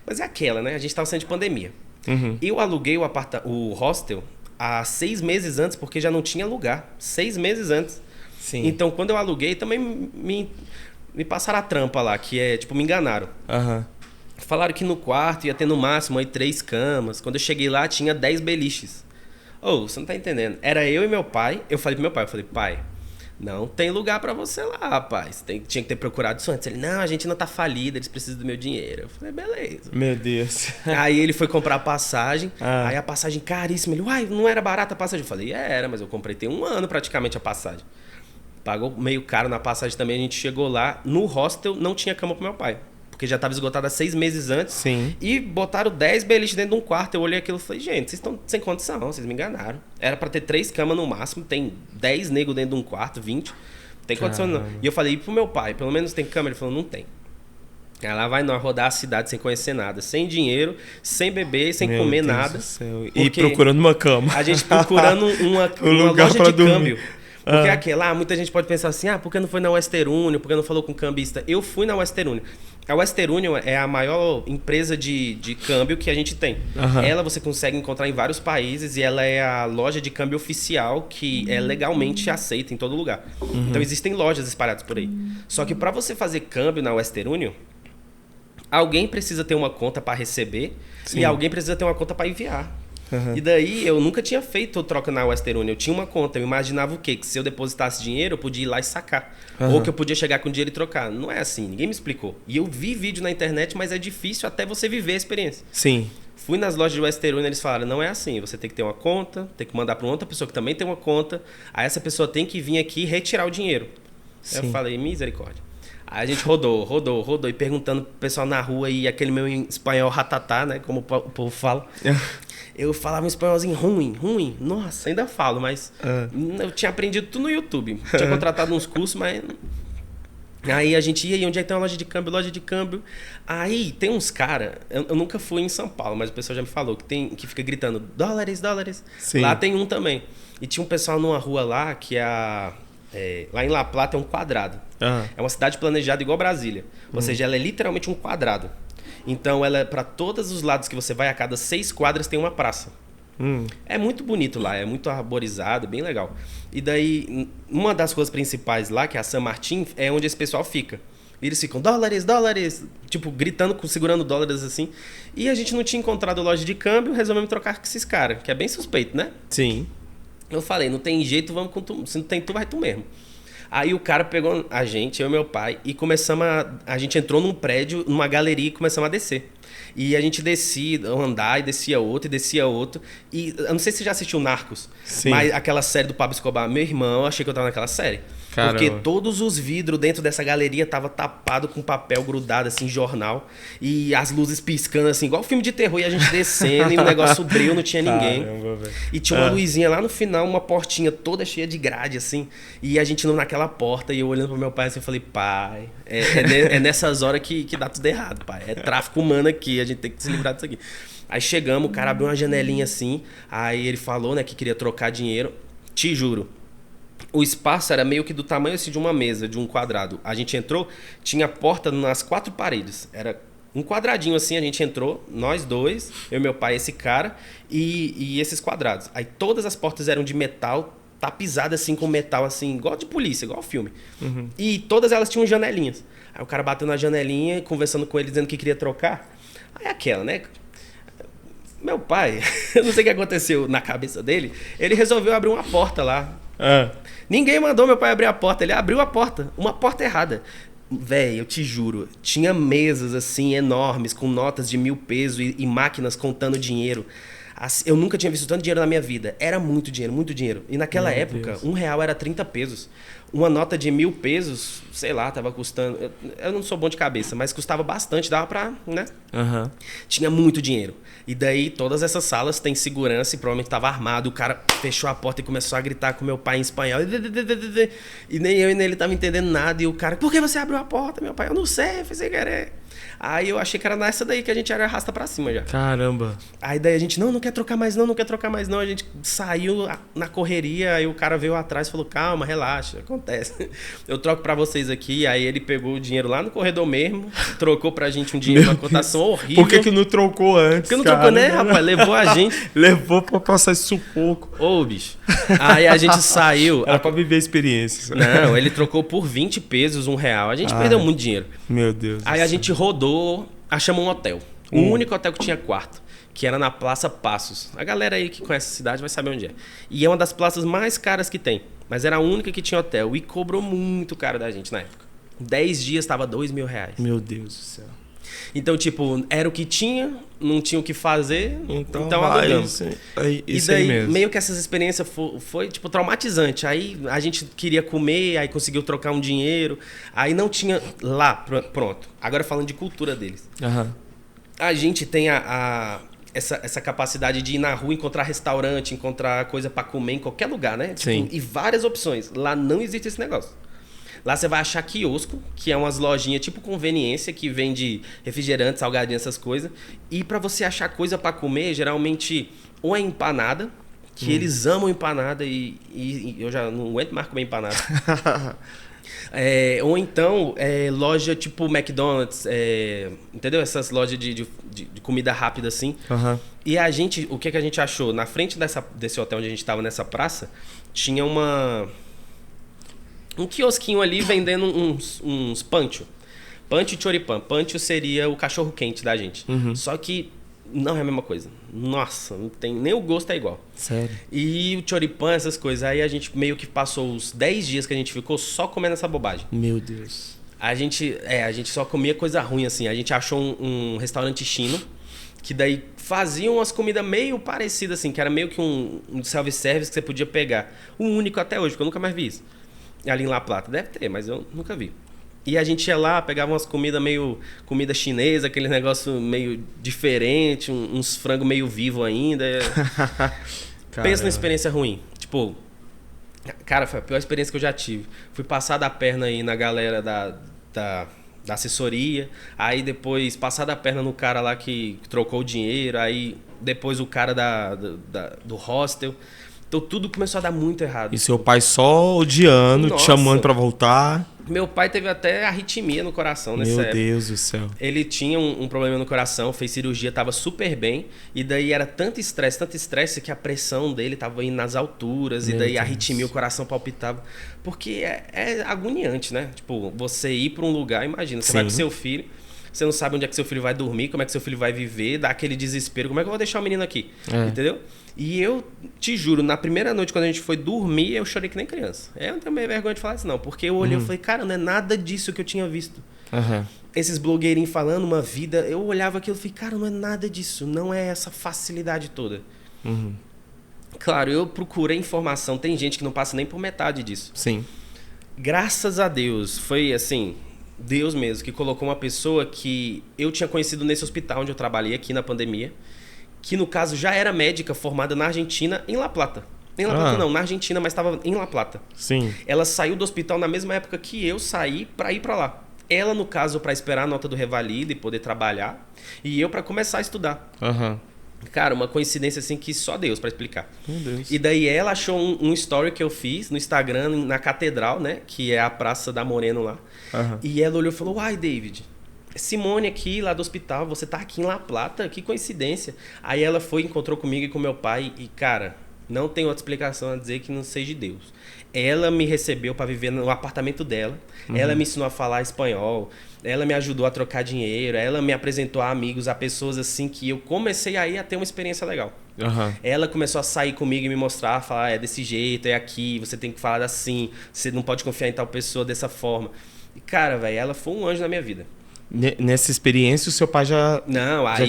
S2: Mas é aquela, né? A gente tava saindo de pandemia. Uhum. Eu aluguei o hostel há 6 meses antes, porque já não tinha lugar. 6 meses antes.
S1: Sim.
S2: Então, quando eu aluguei, também me passaram a trampa lá, que é, tipo, me enganaram.
S1: Aham.
S2: Falaram que no quarto ia ter no máximo aí 3 camas. Quando eu cheguei lá, tinha 10 beliches. Você não tá entendendo. Era eu e meu pai. Eu falei pro meu pai, pai, não tem lugar pra você lá, rapaz. Tinha que ter procurado isso antes. Ele, não, a gente não tá falida, eles precisam do meu dinheiro. Eu falei, beleza.
S1: Meu Deus.
S2: Aí ele foi comprar a passagem. Aí a passagem caríssima. Ele, não era barata a passagem? Eu falei, era, mas eu comprei tem 1 ano praticamente a passagem. Pagou meio caro na passagem também. A gente chegou lá, no hostel não tinha cama pro meu pai. Porque já estava esgotado há 6 meses antes.
S1: Sim.
S2: E botaram 10 beliches dentro de um quarto. Eu olhei aquilo e falei, gente, vocês estão sem condição, vocês me enganaram. Era para ter 3 camas no máximo, tem 10 negros dentro de um quarto, 20. Não tem condição não. E eu falei pro meu pai, pelo menos tem cama? Ele falou, não tem. Aí lá vai nós rodar a cidade sem conhecer nada, sem dinheiro, sem beber, sem comer Deus nada. Do
S1: céu. E procurando uma cama.
S2: A gente procurando uma
S1: lugar
S2: loja
S1: pra
S2: de
S1: dormir.
S2: câmbio. Porque aquela, muita gente pode pensar assim, por que não foi na Western Union? Por que não falou com o cambista? Eu fui na Western Union. A Western Union é a maior empresa de câmbio que a gente tem. Ela você consegue encontrar em vários países e ela é a loja de câmbio oficial que é legalmente aceita em todo lugar. Então existem lojas espalhadas por aí. Só que para você fazer câmbio na Western Union, alguém precisa ter uma conta para receber e alguém precisa ter uma conta para enviar. E daí eu nunca tinha feito troca na Western Union. Eu tinha uma conta, eu imaginava o quê? Que se eu depositasse dinheiro, eu podia ir lá e sacar. Ou que eu podia chegar com dinheiro e trocar. Não é assim, ninguém me explicou. E eu vi vídeo na internet, mas é difícil até você viver a experiência.
S1: Sim.
S2: Fui nas lojas de Western Union, eles falaram, não é assim, você tem que ter uma conta, tem que mandar para outra pessoa que também tem uma conta, aí essa pessoa tem que vir aqui e retirar o dinheiro. Aí eu falei, misericórdia. Aí a gente rodou e perguntando pro pessoal na rua e aquele meu espanhol ratatá, né, como o povo fala. Eu falava um espanholzinho ruim. Nossa, ainda falo, mas eu tinha aprendido tudo no YouTube. Tinha contratado uns cursos, mas... Aí a gente ia, e onde é que tem uma loja de câmbio? Loja de câmbio. Aí tem uns caras, eu nunca fui em São Paulo, mas o pessoal já me falou, que fica gritando dólares, dólares.
S1: Sim.
S2: Lá tem um também. E tinha um pessoal numa rua lá, que lá em La Plata é um quadrado. É uma cidade planejada igual Brasília. Ou seja, ela é literalmente um quadrado. Então ela é para todos os lados que você vai, a cada 6 quadras tem uma praça. É muito bonito lá, é muito arborizado, bem legal. E daí, uma das ruas principais lá, que é a San Martín, é onde esse pessoal fica. E eles ficam, dólares, dólares, tipo, gritando, segurando dólares assim. E a gente não tinha encontrado loja de câmbio, resolvemos trocar com esses caras, que é bem suspeito, né?
S1: Sim.
S2: Eu falei, não tem jeito, vamos com tu. Se não tem tu, vai tu mesmo. Aí o cara pegou a gente, eu e meu pai, e começamos a gente entrou num prédio, numa galeria, e começamos a descer. E a gente descia um andar, e descia outro, e descia outro. E eu não sei se você já assistiu Narcos,
S1: Sim.
S2: mas aquela série do Pablo Escobar, meu irmão, eu achei que eu tava naquela série.
S1: Caramba.
S2: Porque todos os vidros dentro dessa galeria tava tapado com papel grudado, assim, jornal. E as luzes piscando, assim, igual filme de terror. E a gente descendo, e o negócio breu, não tinha ninguém.
S1: Caramba, velho.
S2: E tinha uma luzinha lá no final, uma portinha toda cheia de grade, assim. E a gente indo naquela porta, e eu olhando pro meu pai, assim, eu falei, pai, é nessas horas que dá tudo errado, pai. É tráfico humano aqui, a gente tem que se livrar disso aqui. Aí chegamos, o cara abriu uma janelinha assim, aí ele falou, né, que queria trocar dinheiro. Te juro, o espaço era meio que do tamanho assim de uma mesa, de um quadrado. A gente entrou, tinha porta nas 4 paredes. Era um quadradinho assim, a gente entrou, nós dois, eu e meu pai, esse cara, e esses quadrados. Aí todas as portas eram de metal, tapizadas assim com metal, assim, igual de polícia, igual filme. E todas elas tinham janelinhas. Aí o cara bateu na janelinha, conversando com ele, dizendo que queria trocar. Aí aquela, né? Meu pai, eu não sei o que aconteceu na cabeça dele, ele resolveu abrir uma porta lá. Ninguém mandou meu pai abrir a porta, ele abriu a porta, uma porta errada. Véi, eu te juro, tinha mesas assim enormes com notas de 1000 pesos e máquinas contando dinheiro. Eu nunca tinha visto tanto dinheiro na minha vida. Era muito dinheiro, muito dinheiro. E naquela época, R$1 era 30 pesos. Uma nota de 1000 pesos, sei lá, tava custando... Eu não sou bom de cabeça, mas custava bastante, dava pra, né? Tinha muito dinheiro. E daí, todas essas salas têm segurança e provavelmente tava armado. O cara fechou a porta e começou a gritar com meu pai em espanhol. E nem eu e nem ele tava entendendo nada. E o cara, por que você abriu a porta, meu pai? Eu não sei, fiz sem querer. Aí eu achei que era nessa daí que a gente era arrasta pra cima já.
S1: Caramba.
S2: Aí daí a gente, não quer trocar mais não, não quer trocar mais não. A gente saiu na correria, aí o cara veio atrás e falou, calma, relaxa, acontece. Eu troco pra vocês aqui. Aí ele pegou o dinheiro lá no corredor mesmo, trocou pra gente um dinheiro, uma cotação horrível.
S1: Por que não trocou antes,
S2: Por que não trocou, né, rapaz? Levou a gente...
S1: Levou pra passar esse sufoco.
S2: Ô, bicho. Aí a gente saiu...
S1: Era pra viver a experiência.
S2: Não, ele trocou por 20 pesos, R$1. A gente perdeu muito dinheiro.
S1: Meu Deus.
S2: Aí a gente rodou, achamos um hotel. O único hotel que tinha quarto, que era na Praça Passos. A galera aí que conhece a cidade vai saber onde é. E é uma das praças mais caras que tem. Mas era a única que tinha hotel. E cobrou muito caro da gente na época. 10 dias tava R$2.000.
S1: Meu Deus do céu.
S2: Então, tipo, era o que tinha, não tinha o que fazer, então
S1: vai,
S2: alugamos.
S1: Isso
S2: e daí,
S1: aí mesmo.
S2: meio que essas experiências foi, tipo, traumatizante. Aí a gente queria comer, aí conseguiu trocar um dinheiro, aí não tinha lá, pronto. Agora falando de cultura deles. A gente tem essa capacidade de ir na rua, encontrar restaurante, encontrar coisa pra comer em qualquer lugar, né?
S1: Sim.
S2: Tipo, e várias opções. Lá não existe esse negócio. Lá você vai achar quiosco, que é umas lojinhas tipo conveniência, que vende refrigerante, salgadinho, essas coisas. E pra você achar coisa pra comer, geralmente, ou é empanada, que eles amam empanada e eu já não aguento mais comer empanada. Ou então, loja tipo McDonald's, entendeu? Essas lojas de comida rápida assim. E a gente, o que a gente achou? Na frente desse hotel onde a gente estava, nessa praça, tinha um quiosquinho ali vendendo uns pancho. Pancho e choripan. Pancho seria o cachorro quente da gente. Só que não é a mesma coisa. Nossa, não tem, nem o gosto é igual.
S1: Sério?
S2: E o choripan, essas coisas. Aí a gente meio que passou os 10 dias que a gente ficou só comendo essa bobagem.
S1: Meu Deus.
S2: A gente só comia coisa ruim, assim. A gente achou um restaurante chino, que daí faziam umas comidas meio parecidas, assim, que era meio que um self-service que você podia pegar. O único até hoje, porque eu nunca mais vi isso. Ali em La Plata. Deve ter, mas eu nunca vi. E a gente ia lá, pegava umas comidas meio... Comida chinesa, aquele negócio meio diferente, uns frangos meio vivo ainda. Pensa numa experiência ruim. Tipo... Cara, foi a pior experiência que eu já tive. Fui passar da perna aí na galera da assessoria, aí depois passar da perna no cara lá que trocou o dinheiro, aí depois o cara do hostel. Então tudo começou a dar muito errado.
S1: E seu pai só odiando, te chamando pra voltar.
S2: Meu pai teve até arritmia no coração nessa época.
S1: Meu Deus do céu.
S2: Ele tinha um problema no coração, fez cirurgia, tava super bem. E daí era tanto estresse, que a pressão dele tava indo nas alturas.
S1: Meu
S2: e daí
S1: Deus.
S2: arritmia, o coração palpitava. Porque é agoniante, né? Tipo, você ir pra um lugar, imagina, você
S1: Sim.
S2: vai com seu filho, você não sabe onde é que seu filho vai dormir, como é que seu filho vai viver, dá aquele desespero, como é que eu vou deixar o menino aqui? Entendeu? E eu te juro, na primeira noite, quando a gente foi dormir, eu chorei que nem criança. Eu não tenho meio vergonha de falar isso, não. Porque eu olhei e falei, cara, não é nada disso que eu tinha visto. Esses blogueirinhos falando uma vida, eu olhava aquilo e falei, cara, não é nada disso. Não é essa facilidade toda. Claro, eu procurei informação. Tem gente que não passa nem por metade disso.
S1: Sim.
S2: Graças a Deus, foi assim, Deus mesmo, que colocou uma pessoa que eu tinha conhecido nesse hospital onde eu trabalhei aqui na pandemia, que no caso já era médica formada na Argentina, em La Plata. Em La Plata não, na Argentina, mas estava em La Plata.
S1: Sim.
S2: Ela saiu do hospital na mesma época que eu saí para ir para lá. Ela, no caso, para esperar a nota do Revalida e poder trabalhar, e eu para começar a estudar. Cara, uma coincidência assim que só Deus para explicar.
S1: Meu Deus.
S2: E daí ela achou um story que eu fiz no Instagram, na Catedral, né? Que é a Praça da Moreno lá. E ela olhou e falou, uai, David, Simone aqui, lá do hospital, você tá aqui em La Plata? Que coincidência. Aí ela foi, encontrou comigo e com meu pai e, cara, não tem outra explicação a dizer que não seja Deus. Ela me recebeu para viver no apartamento dela. Ela me ensinou a falar espanhol. Ela me ajudou a trocar dinheiro. Ela me apresentou a amigos, a pessoas assim que eu comecei aí a ter uma experiência legal. Ela começou a sair comigo e me mostrar, falar, é desse jeito, é aqui, você tem que falar assim, você não pode confiar em tal pessoa dessa forma. E, cara, velho, ela foi um anjo na minha vida.
S1: Nessa experiência, o seu pai já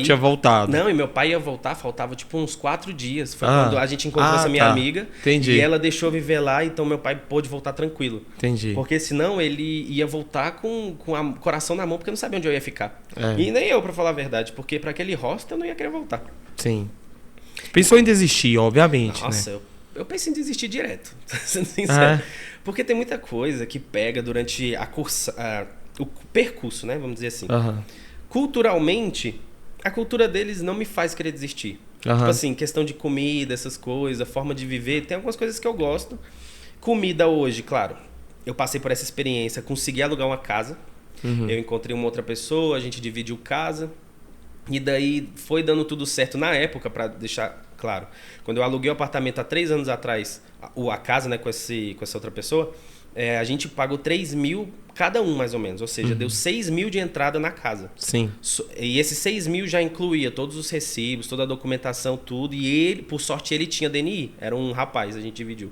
S1: tinha voltado.
S2: Não, e meu pai ia voltar, faltava tipo uns 4 dias. Foi quando a gente encontrou essa minha amiga.
S1: Entendi.
S2: E ela deixou eu viver lá, então meu pai pôde voltar tranquilo.
S1: Entendi.
S2: Porque senão ele ia voltar com o coração na mão, porque eu não sabia onde eu ia ficar. E nem eu, pra falar a verdade, porque pra aquele hostel eu não ia querer voltar.
S1: Sim. Pensou em desistir, obviamente.
S2: Nossa,
S1: né?
S2: eu pensei em desistir direto, sendo sincero. Porque tem muita coisa que pega durante o percurso, né? Vamos dizer assim. Culturalmente, a cultura deles não me faz querer desistir. Tipo assim, questão de comida, essas coisas, forma de viver. Tem algumas coisas que eu gosto. Comida hoje, claro. Eu passei por essa experiência, consegui alugar uma casa. Eu encontrei uma outra pessoa, a gente dividiu casa. E daí foi dando tudo certo na época, para deixar claro. Quando eu aluguei o apartamento há 3 anos atrás, a casa, né, com essa outra pessoa, a gente pagou 3 mil cada um, mais ou menos. Ou seja, deu 6 mil de entrada na casa.
S1: Sim.
S2: E esses 6 mil já incluía todos os recibos, toda a documentação, tudo. E ele, por sorte, ele tinha DNI. Era um rapaz, a gente dividiu.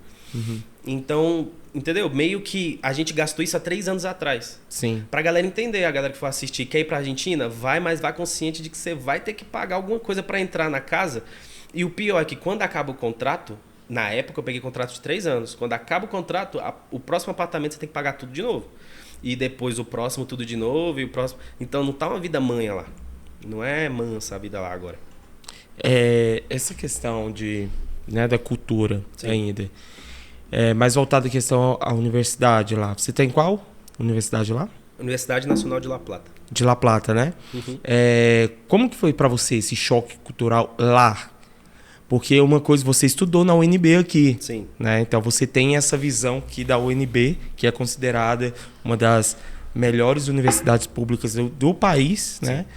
S2: Então, entendeu? Meio que a gente gastou isso há 3 anos atrás.
S1: Sim.
S2: Pra galera entender, a galera que for assistir, quer ir pra Argentina, vai, mas vai consciente de que você vai ter que pagar alguma coisa pra entrar na casa. E o pior é que quando acaba o contrato, na época eu peguei contrato de 3 anos. Quando acaba o contrato, o próximo apartamento você tem que pagar tudo de novo. E depois o próximo tudo de novo, e o próximo... Então não tá uma vida manha lá. Não é mansa a vida lá agora.
S1: Essa questão da cultura ainda. Mais voltada à questão à universidade lá. Você tem qual universidade lá?
S2: Universidade Nacional de La Plata.
S1: De La Plata, né? Como que foi pra você esse choque cultural lá? Porque uma coisa, você estudou na UNB aqui.
S2: Sim.
S1: Né? Então você tem essa visão aqui da UNB, que é considerada uma das melhores universidades públicas do país, né?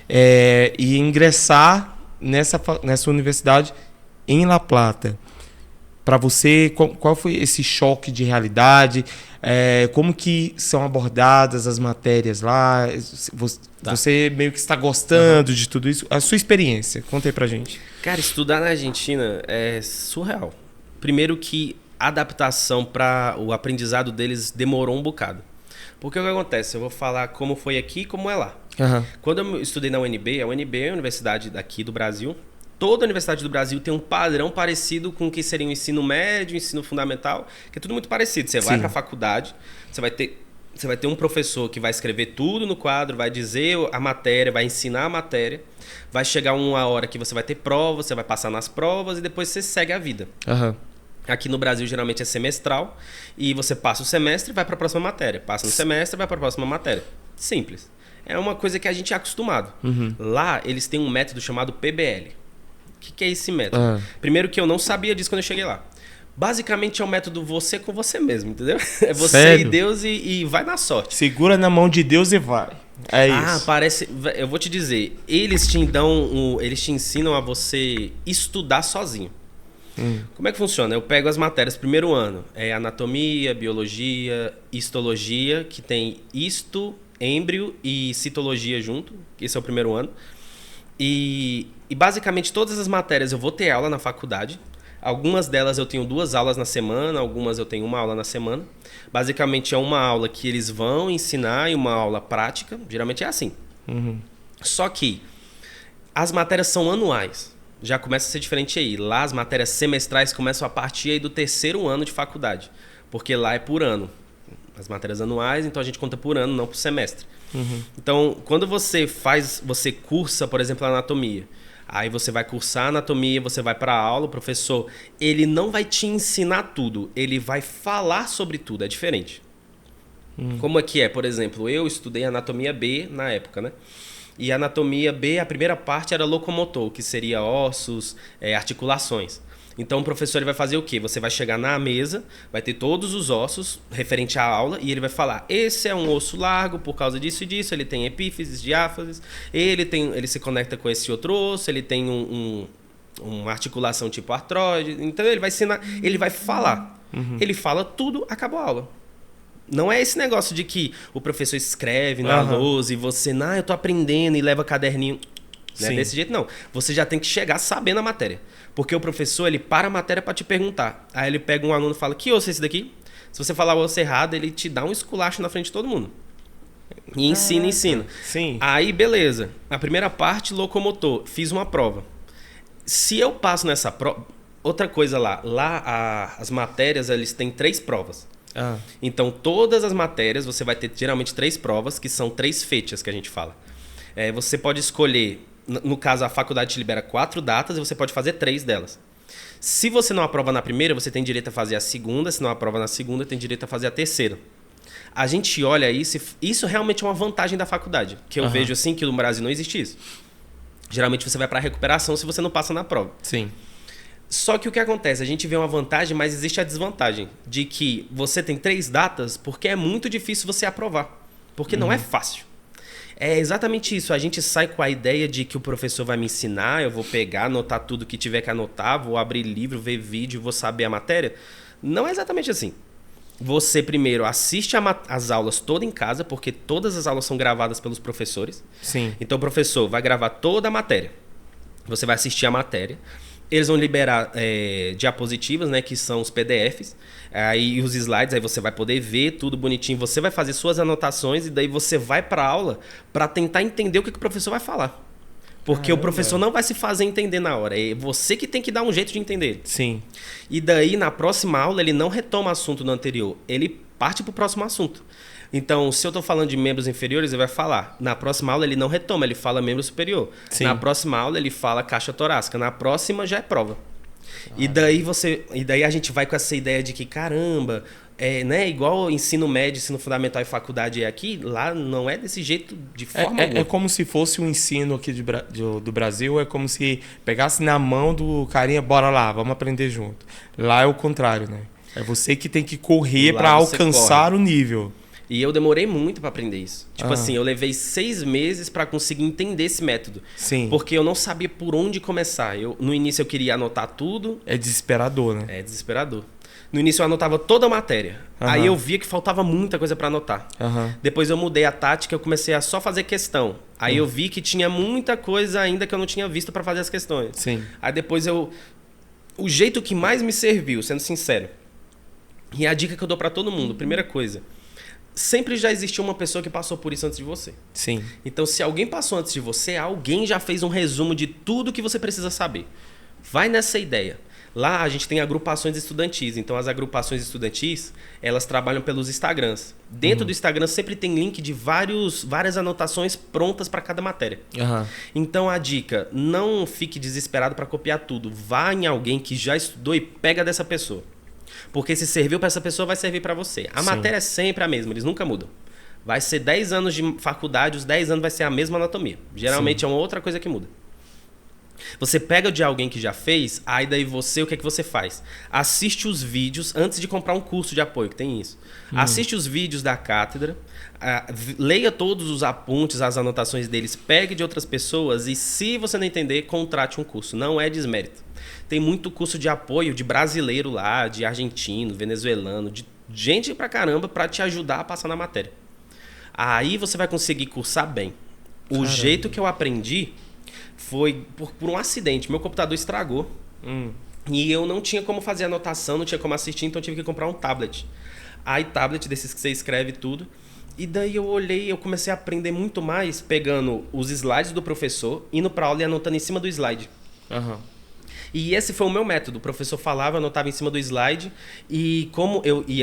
S1: E ingressar nessa universidade em La Plata. Para você, qual foi esse choque de realidade? Como que são abordadas as matérias lá? Você meio que está gostando de tudo isso? A sua experiência, conta aí pra gente.
S2: Cara, estudar na Argentina é surreal. Primeiro que a adaptação para o aprendizado deles demorou um bocado. Porque o que acontece? Eu vou falar como foi aqui e como é lá. Quando eu estudei na UNB, a UNB é a universidade daqui do Brasil. Toda universidade do Brasil tem um padrão parecido com o que seria o ensino médio, o ensino fundamental, que é tudo muito parecido. Você vai para a faculdade, você vai ter um professor que vai escrever tudo no quadro, vai dizer a matéria, vai ensinar a matéria, vai chegar uma hora que você vai ter prova, você vai passar nas provas e depois você segue a vida. Aqui no Brasil, geralmente é semestral. E você passa o semestre e vai para a próxima matéria. Passa no semestre e vai para a próxima matéria. Simples. É uma coisa que a gente é acostumado. Lá, eles têm um método chamado PBL. O que é esse método? Primeiro que eu não sabia disso quando eu cheguei lá. Basicamente é um método você com você mesmo, entendeu? É você
S1: Sério?
S2: e Deus e vai na sorte.
S1: Segura na mão de Deus e vai. É isso.
S2: Parece... Eu vou te dizer, eles te ensinam a você estudar sozinho. Como é que funciona? Eu pego as matérias primeiro ano. É anatomia, biologia, histologia, que tem histo, êmbrio e citologia junto. Esse é o primeiro ano. E basicamente todas as matérias eu vou ter aula na faculdade. Algumas delas eu tenho 2 aulas na semana, algumas eu tenho 1 aula na semana. Basicamente é uma aula que eles vão ensinar e uma aula prática. Geralmente é assim. Só que as matérias são anuais. Já começa a ser diferente aí. Lá as matérias semestrais começam a partir aí do 3º ano de faculdade. Porque lá é por ano. As matérias anuais, então a gente conta por ano, não por semestre. Então, quando você cursa, por exemplo, a anatomia. Aí você vai cursar anatomia, você vai para a aula, o professor, ele não vai te ensinar tudo, ele vai falar sobre tudo, é diferente. Como é que é? Por exemplo, eu estudei anatomia B na época, né? E a anatomia B, a primeira parte era locomotor, que seria ossos, articulações. Então o professor ele vai fazer o quê? Você vai chegar na mesa, vai ter todos os ossos referente à aula e ele vai falar: esse é um osso largo por causa disso e disso, ele tem epífises, diáfases, ele se conecta com esse outro osso, ele tem uma articulação tipo artróide. Então ele vai ensinar, ele vai falar. Ele fala tudo, acabou a aula. Não é esse negócio de que o professor escreve na lousa e você, eu tô aprendendo e leva caderninho. Não é desse jeito, não. Você já tem que chegar sabendo a matéria. Porque o professor, ele para a matéria para te perguntar. Aí ele pega um aluno e fala: que osso é esse daqui? Se você falar o osso errado, ele te dá um esculacho na frente de todo mundo. E ensina.
S1: Sim.
S2: Aí, beleza. A primeira parte, locomotor. Fiz uma prova. Se eu passo nessa prova... Outra coisa lá as matérias, eles têm 3 provas. Então, todas as matérias, você vai ter geralmente 3 provas, que são 3 fechas que a gente fala. Você pode escolher... No caso, a faculdade te libera 4 datas e você pode fazer 3 delas. Se você não aprova na primeira, você tem direito a fazer a segunda. Se não aprova na segunda, tem direito a fazer a terceira. A gente olha isso realmente é uma vantagem da faculdade. Que eu vejo assim, que no Brasil não existe isso. Geralmente você vai para recuperação se você não passa na prova.
S1: Sim.
S2: Só que o que acontece? A gente vê uma vantagem, mas existe a desvantagem. De que você tem 3 datas porque é muito difícil você aprovar. Porque não é fácil. É exatamente isso. A gente sai com a ideia de que o professor vai me ensinar, eu vou pegar, anotar tudo que tiver que anotar, vou abrir livro, ver vídeo, vou saber a matéria. Não é exatamente assim. Você primeiro assiste as aulas todas em casa, porque todas as aulas são gravadas pelos professores.
S1: Sim.
S2: Então o professor vai gravar toda a matéria. Você vai assistir a matéria. Eles vão liberar diapositivas, né, que são os PDFs, aí os slides, aí você vai poder ver tudo bonitinho, você vai fazer suas anotações e daí você vai para a aula para tentar entender o que o professor vai falar. Porque o professor não vai se fazer entender na hora, é você que tem que dar um jeito de entender.
S1: Sim.
S2: E daí, na próxima aula, ele não retoma o assunto do anterior, ele parte para o próximo assunto. Então, se eu estou falando de membros inferiores, ele vai falar. Na próxima aula, ele não retoma, ele fala membro superior.
S1: Sim.
S2: Na próxima aula, ele fala caixa torácica. Na próxima, já é prova. E daí a gente vai com essa ideia de que, caramba, né, igual ensino médio, ensino fundamental e faculdade é aqui, lá não é desse jeito de forma alguma.
S1: É como se fosse o ensino aqui do Brasil, é como se pegasse na mão do carinha, bora lá, vamos aprender junto. Lá é o contrário, né? É você que tem que correr para alcançar o nível.
S2: E eu demorei muito para aprender isso. Tipo assim, eu levei 6 meses para conseguir entender esse método.
S1: Sim.
S2: Porque eu não sabia por onde começar. No início eu queria anotar tudo.
S1: É desesperador, né?
S2: É desesperador. No início eu anotava toda a matéria. Aí eu via que faltava muita coisa para anotar. Depois eu mudei a tática, eu comecei a só fazer questão. Aí eu vi que tinha muita coisa ainda que eu não tinha visto para fazer as questões.
S1: Sim.
S2: Aí depois o jeito que mais me serviu, sendo sincero, e a dica que eu dou para todo mundo, primeira coisa... Sempre já existiu uma pessoa que passou por isso antes de você.
S1: Sim.
S2: Então, se alguém passou antes de você, alguém já fez um resumo de tudo que você precisa saber. Vai nessa ideia. Lá a gente tem agrupações estudantis. Então, as agrupações estudantis, elas trabalham pelos Instagrams. Dentro do Instagram sempre tem link de várias anotações prontas para cada matéria. Então, a dica, não fique desesperado para copiar tudo. Vá em alguém que já estudou e pega dessa pessoa. Porque se serviu para essa pessoa, vai servir para você. A matéria é sempre a mesma, eles nunca mudam. Vai ser 10 anos de faculdade, os 10 anos vai ser a mesma anatomia. Geralmente é uma outra coisa que muda. Você pega de alguém que já fez, aí daí você, o que é que você faz? Assiste os vídeos antes de comprar um curso de apoio, que tem isso. Assiste os vídeos da cátedra, leia todos os apontes, as anotações deles, pegue de outras pessoas e, se você não entender, contrate um curso. Não é desmérito. Tem muito curso de apoio de brasileiro lá, de argentino, venezuelano, de gente pra caramba pra te ajudar a passar na matéria. Aí você vai conseguir cursar bem. O jeito que eu aprendi foi por um acidente. Meu computador estragou. E eu não tinha como fazer anotação, não tinha como assistir, então eu tive que comprar um tablet. Aí, tablet desses que você escreve tudo. E daí eu olhei, eu comecei a aprender muito mais pegando os slides do professor, indo pra aula e anotando em cima do slide. E esse foi o meu método. O professor falava, eu anotava em cima do slide. E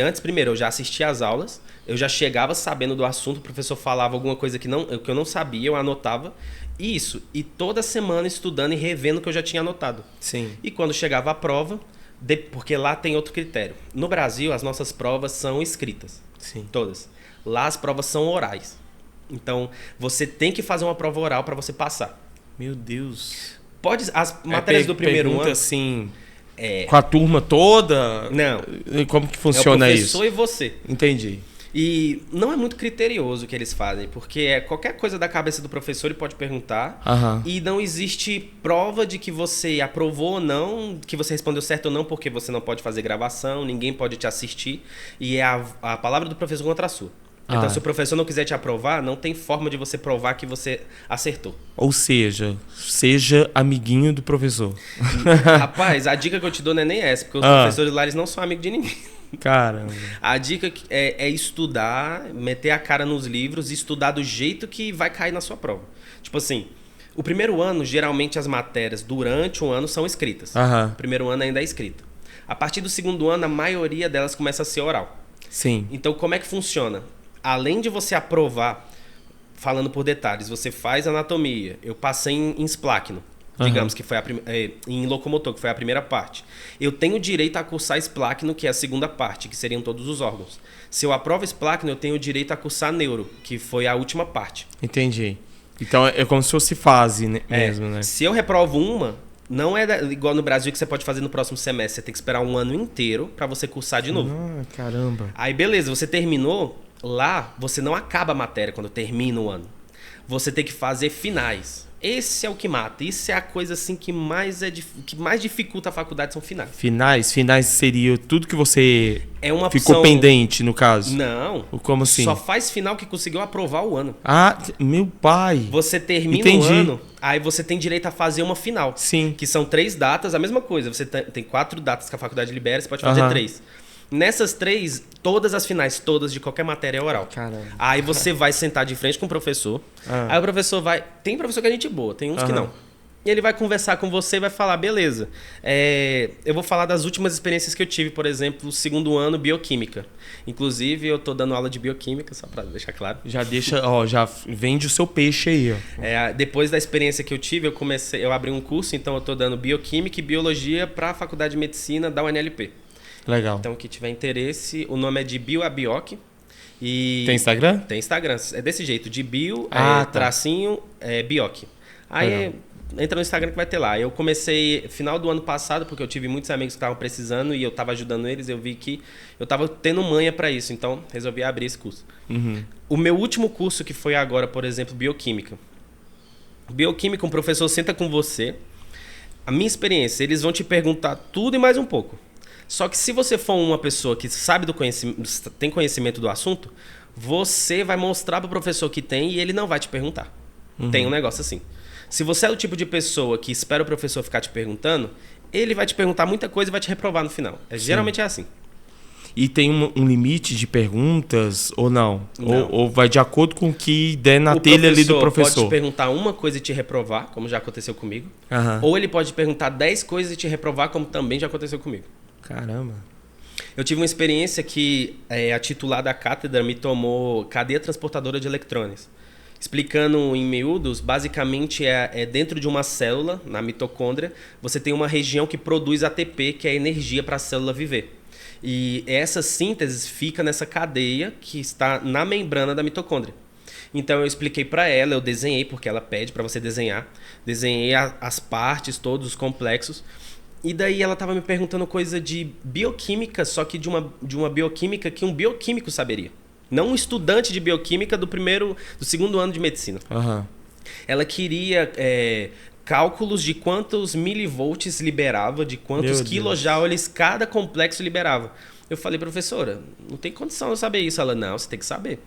S2: antes, primeiro, eu já assistia às aulas. Eu já chegava sabendo do assunto. O professor falava alguma coisa que eu não sabia, eu anotava. Isso. E toda semana estudando e revendo o que eu já tinha anotado.
S1: Sim.
S2: E quando chegava a prova, porque lá tem outro critério. No Brasil, as nossas provas são escritas.
S1: Sim.
S2: Todas. Lá as provas são orais. Então, você tem que fazer uma prova oral para você passar.
S1: Meu Deus.
S2: As matérias do primeiro ano...
S1: assim, com a turma toda?
S2: Não.
S1: Como que funciona isso?
S2: É o professor e você.
S1: Entendi.
S2: E não é muito criterioso o que eles fazem, porque qualquer coisa da cabeça do professor ele pode perguntar. E não existe prova de que você aprovou ou não, que você respondeu certo ou não, porque você não pode fazer gravação, ninguém pode te assistir. E é a palavra do professor contra a sua. Então, se o professor não quiser te aprovar, não tem forma de você provar que você acertou.
S1: Ou seja amiguinho do professor.
S2: Rapaz, a dica que eu te dou não é nem essa, porque os professores lá eles não são amigos de ninguém.
S1: Caramba.
S2: A dica é estudar, meter a cara nos livros e estudar do jeito que vai cair na sua prova. Tipo assim, o primeiro ano, geralmente as matérias durante um ano são escritas. O primeiro ano ainda é escrito. A partir do segundo ano, a maioria delas começa a ser oral.
S1: Sim.
S2: Então, como é que funciona? Além de você aprovar, falando por detalhes, você faz anatomia. Eu passei em espláquino, digamos que foi em locomotor, que foi a primeira parte. Eu tenho direito a cursar espláquino, que é a segunda parte, que seriam todos os órgãos. Se eu aprovo espláquino, eu tenho direito a cursar neuro, que foi a última parte.
S1: Entendi. Então é como se fosse fase mesmo, né?
S2: Se eu reprovo uma, não é igual no Brasil que você pode fazer no próximo semestre. Você tem que esperar um ano inteiro para você cursar de novo.
S1: Caramba.
S2: Aí beleza, você terminou. Lá, você não acaba a matéria quando termina o ano. Você tem que fazer finais. Esse é o que mata. Isso é a coisa assim que mais dificulta a faculdade, são finais.
S1: Finais seria tudo que você ficou
S2: opção...
S1: pendente, no caso?
S2: Não.
S1: Como assim?
S2: Só faz final que conseguiu aprovar o ano.
S1: Meu pai.
S2: Você termina o ano, aí você tem direito a fazer uma final.
S1: Sim.
S2: Que são 3 datas, a mesma coisa. Você tem 4 datas que a faculdade libera, você pode fazer 3. Nessas 3, todas as finais, todas de qualquer matéria é oral.
S1: Caramba.
S2: Aí você vai sentar de frente com o professor. Aí o professor vai... Tem professor que é gente boa, tem uns que não. E ele vai conversar com você e vai falar, beleza, eu vou falar das últimas experiências que eu tive, por exemplo, segundo ano, bioquímica. Inclusive, eu tô dando aula de bioquímica, só pra deixar claro.
S1: Já vende o seu peixe aí, ó.
S2: Depois da experiência que eu tive, eu abri um curso, então eu tô dando bioquímica e biologia pra Faculdade de Medicina da UNLP.
S1: Legal.
S2: Então, quem tiver interesse, o nome é de Bio a Bioc. E
S1: tem Instagram?
S2: Tem Instagram. É desse jeito, de bio, tracinho, Bioc. Aí entra no Instagram que vai ter lá. Eu comecei final do ano passado, porque eu tive muitos amigos que estavam precisando e eu estava ajudando eles. Eu vi que eu estava tendo manha para isso, então resolvi abrir esse curso. O meu último curso, que foi agora, por exemplo, bioquímica. Bioquímica, um professor senta com você. A minha experiência, eles vão te perguntar tudo e mais um pouco. Só que se você for uma pessoa que sabe tem conhecimento do assunto, você vai mostrar para o professor que tem e ele não vai te perguntar. Tem um negócio assim. Se você é o tipo de pessoa que espera o professor ficar te perguntando, ele vai te perguntar muita coisa e vai te reprovar no final. Geralmente é assim.
S1: E tem um limite de perguntas ou não? Ou vai de acordo com o que der na telha ali do professor?
S2: Pode te perguntar uma coisa e te reprovar, como já aconteceu comigo. Ou ele pode te perguntar 10 coisas e te reprovar, como também já aconteceu comigo.
S1: Caramba.
S2: Eu tive uma experiência que a titular da cátedra me tomou cadeia transportadora de eletrões. Explicando em miúdos, basicamente dentro de uma célula, na mitocôndria, você tem uma região que produz ATP, que é energia para a célula viver. E essa síntese fica nessa cadeia que está na membrana da mitocôndria. Então eu expliquei para ela, eu desenhei, porque ela pede para você desenhar. Desenhei as partes, todos os complexos. E daí ela estava me perguntando coisa de bioquímica, só que de uma bioquímica que um bioquímico saberia. Não um estudante de bioquímica do segundo ano de medicina.
S1: Uhum.
S2: Ela queria cálculos de quantos milivolts liberava, de quantos quilojoules cada complexo liberava. Eu falei, professora, não tem condição de eu saber isso. Ela, não, você tem que saber.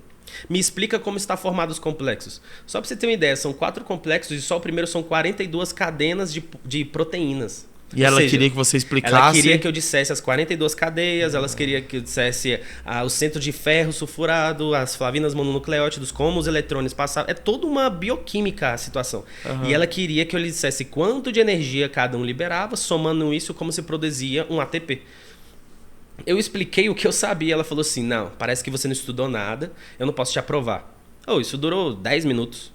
S2: Me explica como está formado os complexos. Só para você ter uma ideia, são 4 complexos e só o primeiro são 42 cadenas de proteínas.
S1: E ela queria que você explicasse...
S2: Ela queria que eu dissesse as 42 cadeias, ela queria que eu dissesse o centro de ferro sulfurado, as flavinas mononucleótidos, como os eletrônios passavam. É toda uma bioquímica a situação. Uhum. E ela queria que eu lhe dissesse quanto de energia cada um liberava, somando isso como se produzia um ATP. Eu expliquei o que eu sabia. Ela falou assim, não, parece que você não estudou nada, eu não posso te aprovar. Isso durou 10 minutos.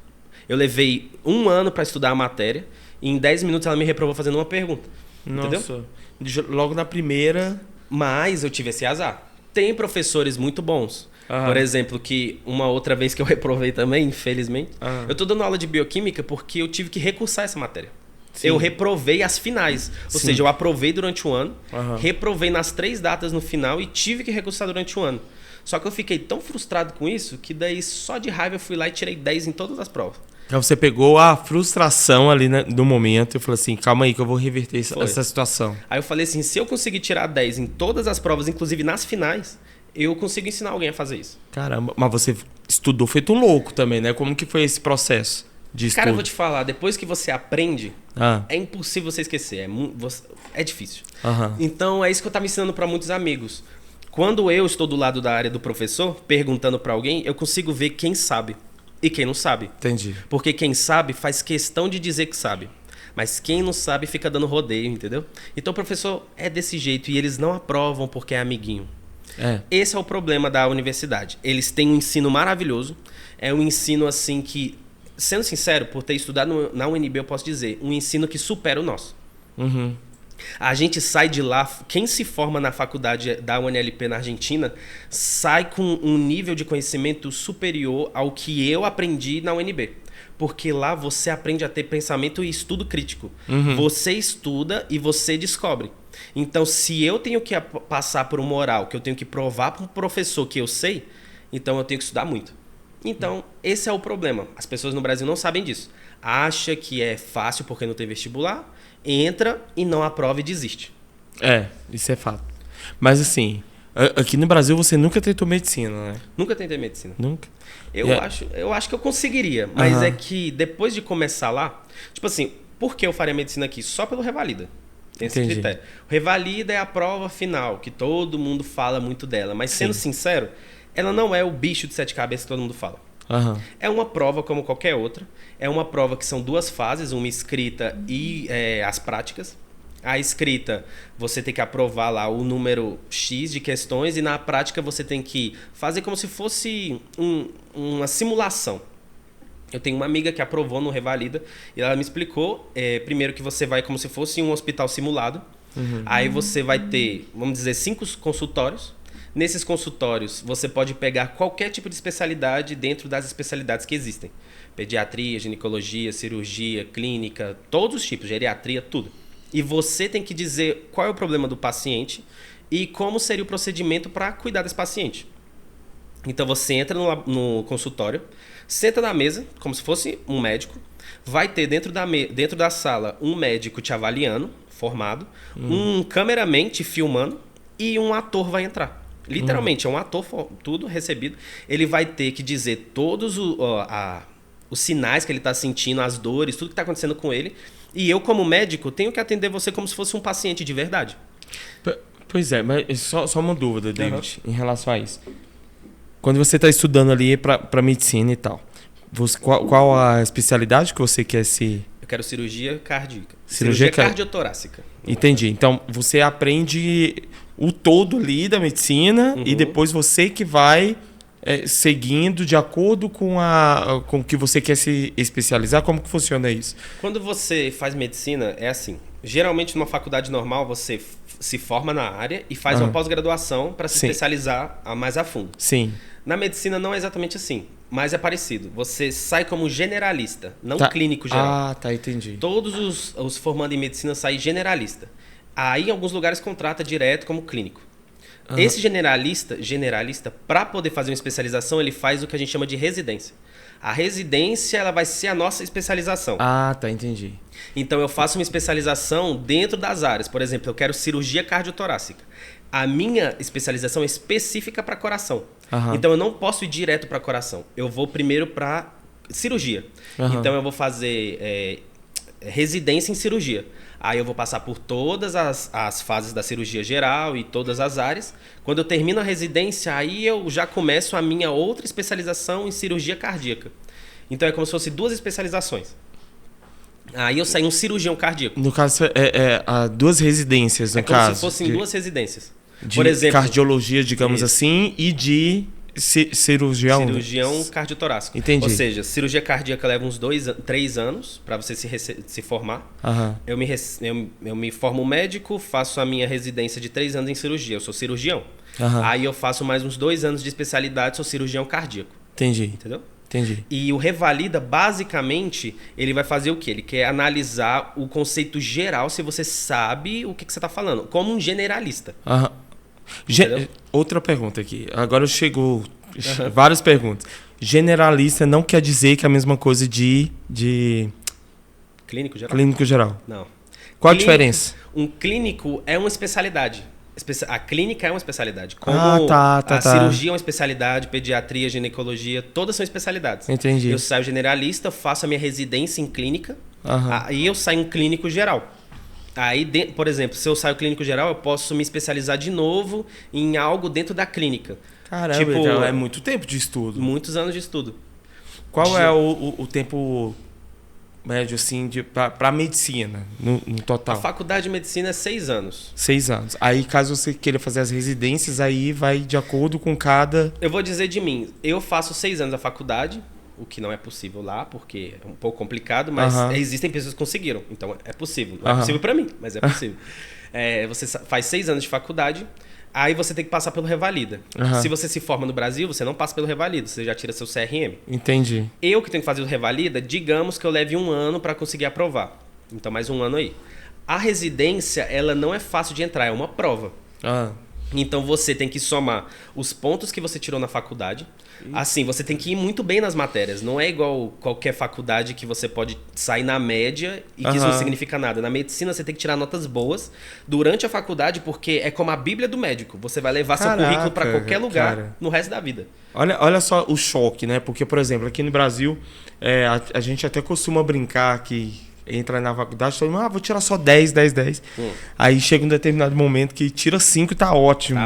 S2: Eu levei 1 ano para estudar a matéria e em 10 minutos ela me reprovou fazendo uma pergunta.
S1: Nossa. Entendeu? Logo na primeira...
S2: Mas eu tive esse azar. Tem professores muito bons.
S1: Aham.
S2: Por exemplo, que uma outra vez que eu reprovei também, infelizmente, eu tô dando aula de bioquímica porque eu tive que recursar essa matéria. Sim. Eu reprovei as finais. Ou seja, eu aprovei durante o ano, reprovei nas 3 datas no final e tive que recursar durante o ano. Só que eu fiquei tão frustrado com isso que daí só de raiva eu fui lá e tirei 10 em todas as provas.
S1: Então você pegou a frustração ali no momento e falou assim, calma aí que eu vou reverter essa situação.
S2: Aí eu falei assim, se eu conseguir tirar 10 em todas as provas, inclusive nas finais, eu consigo ensinar alguém a fazer isso.
S1: Caramba, mas você estudou feito um louco também, né? Como que foi esse processo?
S2: Cara, eu vou te falar, depois que você aprende, é impossível você esquecer, é difícil. Então é isso que eu tava ensinando para muitos amigos. Quando eu estou do lado da área do professor, perguntando para alguém, eu consigo ver quem sabe e quem não sabe.
S1: Entendi.
S2: Porque quem sabe faz questão de dizer que sabe, mas quem não sabe fica dando rodeio, entendeu? Então o professor é desse jeito e eles não aprovam porque é amiguinho. Esse é o problema da universidade. Eles têm um ensino maravilhoso, é um ensino assim que... Sendo sincero, por ter estudado na UNB, eu posso dizer, um ensino que supera o nosso.
S1: Uhum.
S2: A gente sai de lá, quem se forma na faculdade da UNLP na Argentina, sai com um nível de conhecimento superior ao que eu aprendi na UNB. Porque lá você aprende a ter pensamento e estudo crítico. Uhum. Você estuda e você descobre. Então, se eu tenho que passar por uma oral, que eu tenho que provar para um professor que eu sei, então eu tenho que estudar muito. Então, esse é o problema. As pessoas no Brasil não sabem disso. Acha que é fácil porque não tem vestibular, entra e não aprova e desiste.
S1: Isso é fato. Mas assim, aqui no Brasil você nunca tentou medicina, né?
S2: Nunca tentei medicina.
S1: Nunca?
S2: Eu acho que eu conseguiria, mas é que depois de começar lá... Tipo assim, por que eu faria medicina aqui? Só pelo Revalida. Tem esse critério. O Revalida é a prova final, que todo mundo fala muito dela. Mas sendo sincero... Ela não é o bicho de 7 cabeças que todo mundo fala. É uma prova como qualquer outra. É uma prova que são 2 fases, uma escrita e as práticas. A escrita, você tem que aprovar lá o número X de questões e na prática você tem que fazer como se fosse uma simulação. Eu tenho uma amiga que aprovou no Revalida e ela me explicou, primeiro que você vai como se fosse um hospital simulado. Aí você vai ter, vamos dizer, 5 consultórios. Nesses consultórios, você pode pegar qualquer tipo de especialidade dentro das especialidades que existem. Pediatria, ginecologia, cirurgia, clínica, todos os tipos, geriatria, tudo. E você tem que dizer qual é o problema do paciente e como seria o procedimento para cuidar desse paciente. Então você entra no consultório, senta na mesa, como se fosse um médico, vai ter dentro da sala um médico te avaliando, formado, um cameraman te filmando e um ator vai entrar. Literalmente, é um ator, tudo recebido. Ele vai ter que dizer todos os sinais que ele está sentindo, as dores, tudo que está acontecendo com ele. E eu, como médico, tenho que atender você como se fosse um paciente de verdade.
S1: Pois é, mas só uma dúvida, David, em relação a isso. Quando você está estudando ali para medicina e tal, qual a especialidade que você quer se...
S2: Eu quero cirurgia cardíaca. Cirurgia cardiotorácica.
S1: Entendi. Então, você aprende o todo ali da medicina e depois você que vai seguindo de acordo com o que você quer se especializar. Como que funciona isso?
S2: Quando você faz medicina, é assim. Geralmente, numa faculdade normal, você se forma na área e faz uma pós-graduação para se
S1: Sim.
S2: especializar mais a fundo.
S1: Sim.
S2: Na medicina não é exatamente assim, mas é parecido. Você sai como generalista, não clínico geral.
S1: Ah, tá, entendi.
S2: Todos os formandos em medicina saem generalista. Aí, em alguns lugares, contrata direto como clínico. Esse generalista, para poder fazer uma especialização, ele faz o que a gente chama de residência. A residência, ela vai ser a nossa especialização.
S1: Ah, tá, entendi.
S2: Então, eu faço uma especialização dentro das áreas. Por exemplo, eu quero cirurgia cardiotorácica. A minha especialização é específica para coração. Então, eu não posso ir direto para coração. Eu vou primeiro para cirurgia. Então, eu vou fazer residência em cirurgia. Aí eu vou passar por todas as fases da cirurgia geral e todas as áreas. Quando eu termino a residência, aí eu já começo a minha outra especialização em cirurgia cardíaca. Então é como se fossem 2 especializações. Aí eu saio um cirurgião cardíaco.
S1: No caso, duas residências, no caso.
S2: Como se fossem 2 residências.
S1: De
S2: Por exemplo,
S1: cardiologia, digamos assim, e de cirurgião.
S2: Cirurgião cardiotorácico.
S1: Entendi.
S2: Ou seja, cirurgia cardíaca leva uns 3 anos para você se formar. Eu me formo médico, faço a minha residência de 3 anos em cirurgia. Eu sou cirurgião. Aí eu faço mais uns 2 anos de especialidade, sou cirurgião cardíaco.
S1: Entendi.
S2: Entendeu?
S1: Entendi.
S2: E o Revalida, basicamente, ele vai fazer o quê? Ele quer analisar o conceito geral, se você sabe o que você está falando, como um generalista.
S1: Outra pergunta aqui. Agora chegou várias perguntas. Generalista não quer dizer que é a mesma coisa de
S2: Clínico geral?
S1: clínico geral.
S2: Não.
S1: Qual a diferença?
S2: Um clínico é uma especialidade. A clínica é uma especialidade. Como a cirurgia é uma especialidade, pediatria, ginecologia, todas são especialidades.
S1: Entendi.
S2: Eu saio generalista, faço a minha residência em clínica, aí eu saio um clínico geral. Aí, por exemplo, se eu saio clínico geral, eu posso me especializar de novo em algo dentro da clínica.
S1: Caramba, então é muito tempo de estudo.
S2: Muitos anos de estudo.
S1: Qual é o tempo médio, assim, para medicina, no total?
S2: A faculdade de medicina é 6 anos.
S1: 6 anos. Aí, caso você queira fazer as residências, aí vai de acordo com cada...
S2: Eu vou dizer de mim, eu faço 6 anos da faculdade, o que não é possível lá, porque é um pouco complicado, mas existem pessoas que conseguiram, então é possível. Não é possível para mim, mas é possível. Você faz 6 anos de faculdade, aí você tem que passar pelo Revalida. Se você se forma no Brasil, você não passa pelo Revalida, você já tira seu CRM.
S1: Entendi.
S2: Eu que tenho que fazer o Revalida, digamos que eu leve 1 ano para conseguir aprovar. Então, mais 1 ano aí. A residência, ela não é fácil de entrar, é uma prova. Então, você tem que somar os pontos que você tirou na faculdade. Assim, você tem que ir muito bem nas matérias. Não é igual qualquer faculdade que você pode sair na média e que isso não significa nada. Na medicina, você tem que tirar notas boas durante a faculdade, porque é como a Bíblia do médico. Você vai levar seu currículo para qualquer lugar no resto da vida.
S1: Olha só o choque, né? Porque, por exemplo, aqui no Brasil, a gente até costuma brincar que entra na faculdade, todo mundo, vou tirar só 10. Aí chega um determinado momento que tira 5 e tá ótimo.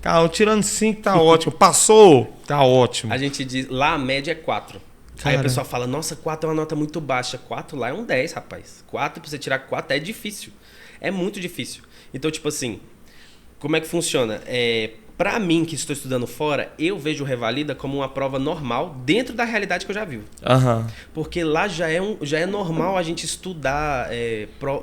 S2: Tá ótimo.
S1: Tirando 5 tá ótimo. Passou, tá ótimo.
S2: A gente diz, lá a média é 4. Aí a pessoa fala, nossa, 4 é uma nota muito baixa. 4 lá é um 10, rapaz. 4, pra você tirar 4 é difícil. É muito difícil. Então, tipo assim, como é que funciona? Pra mim, que estou estudando fora, eu vejo o Revalida como uma prova normal dentro da realidade que eu já vivo. Porque lá já é normal a gente estudar,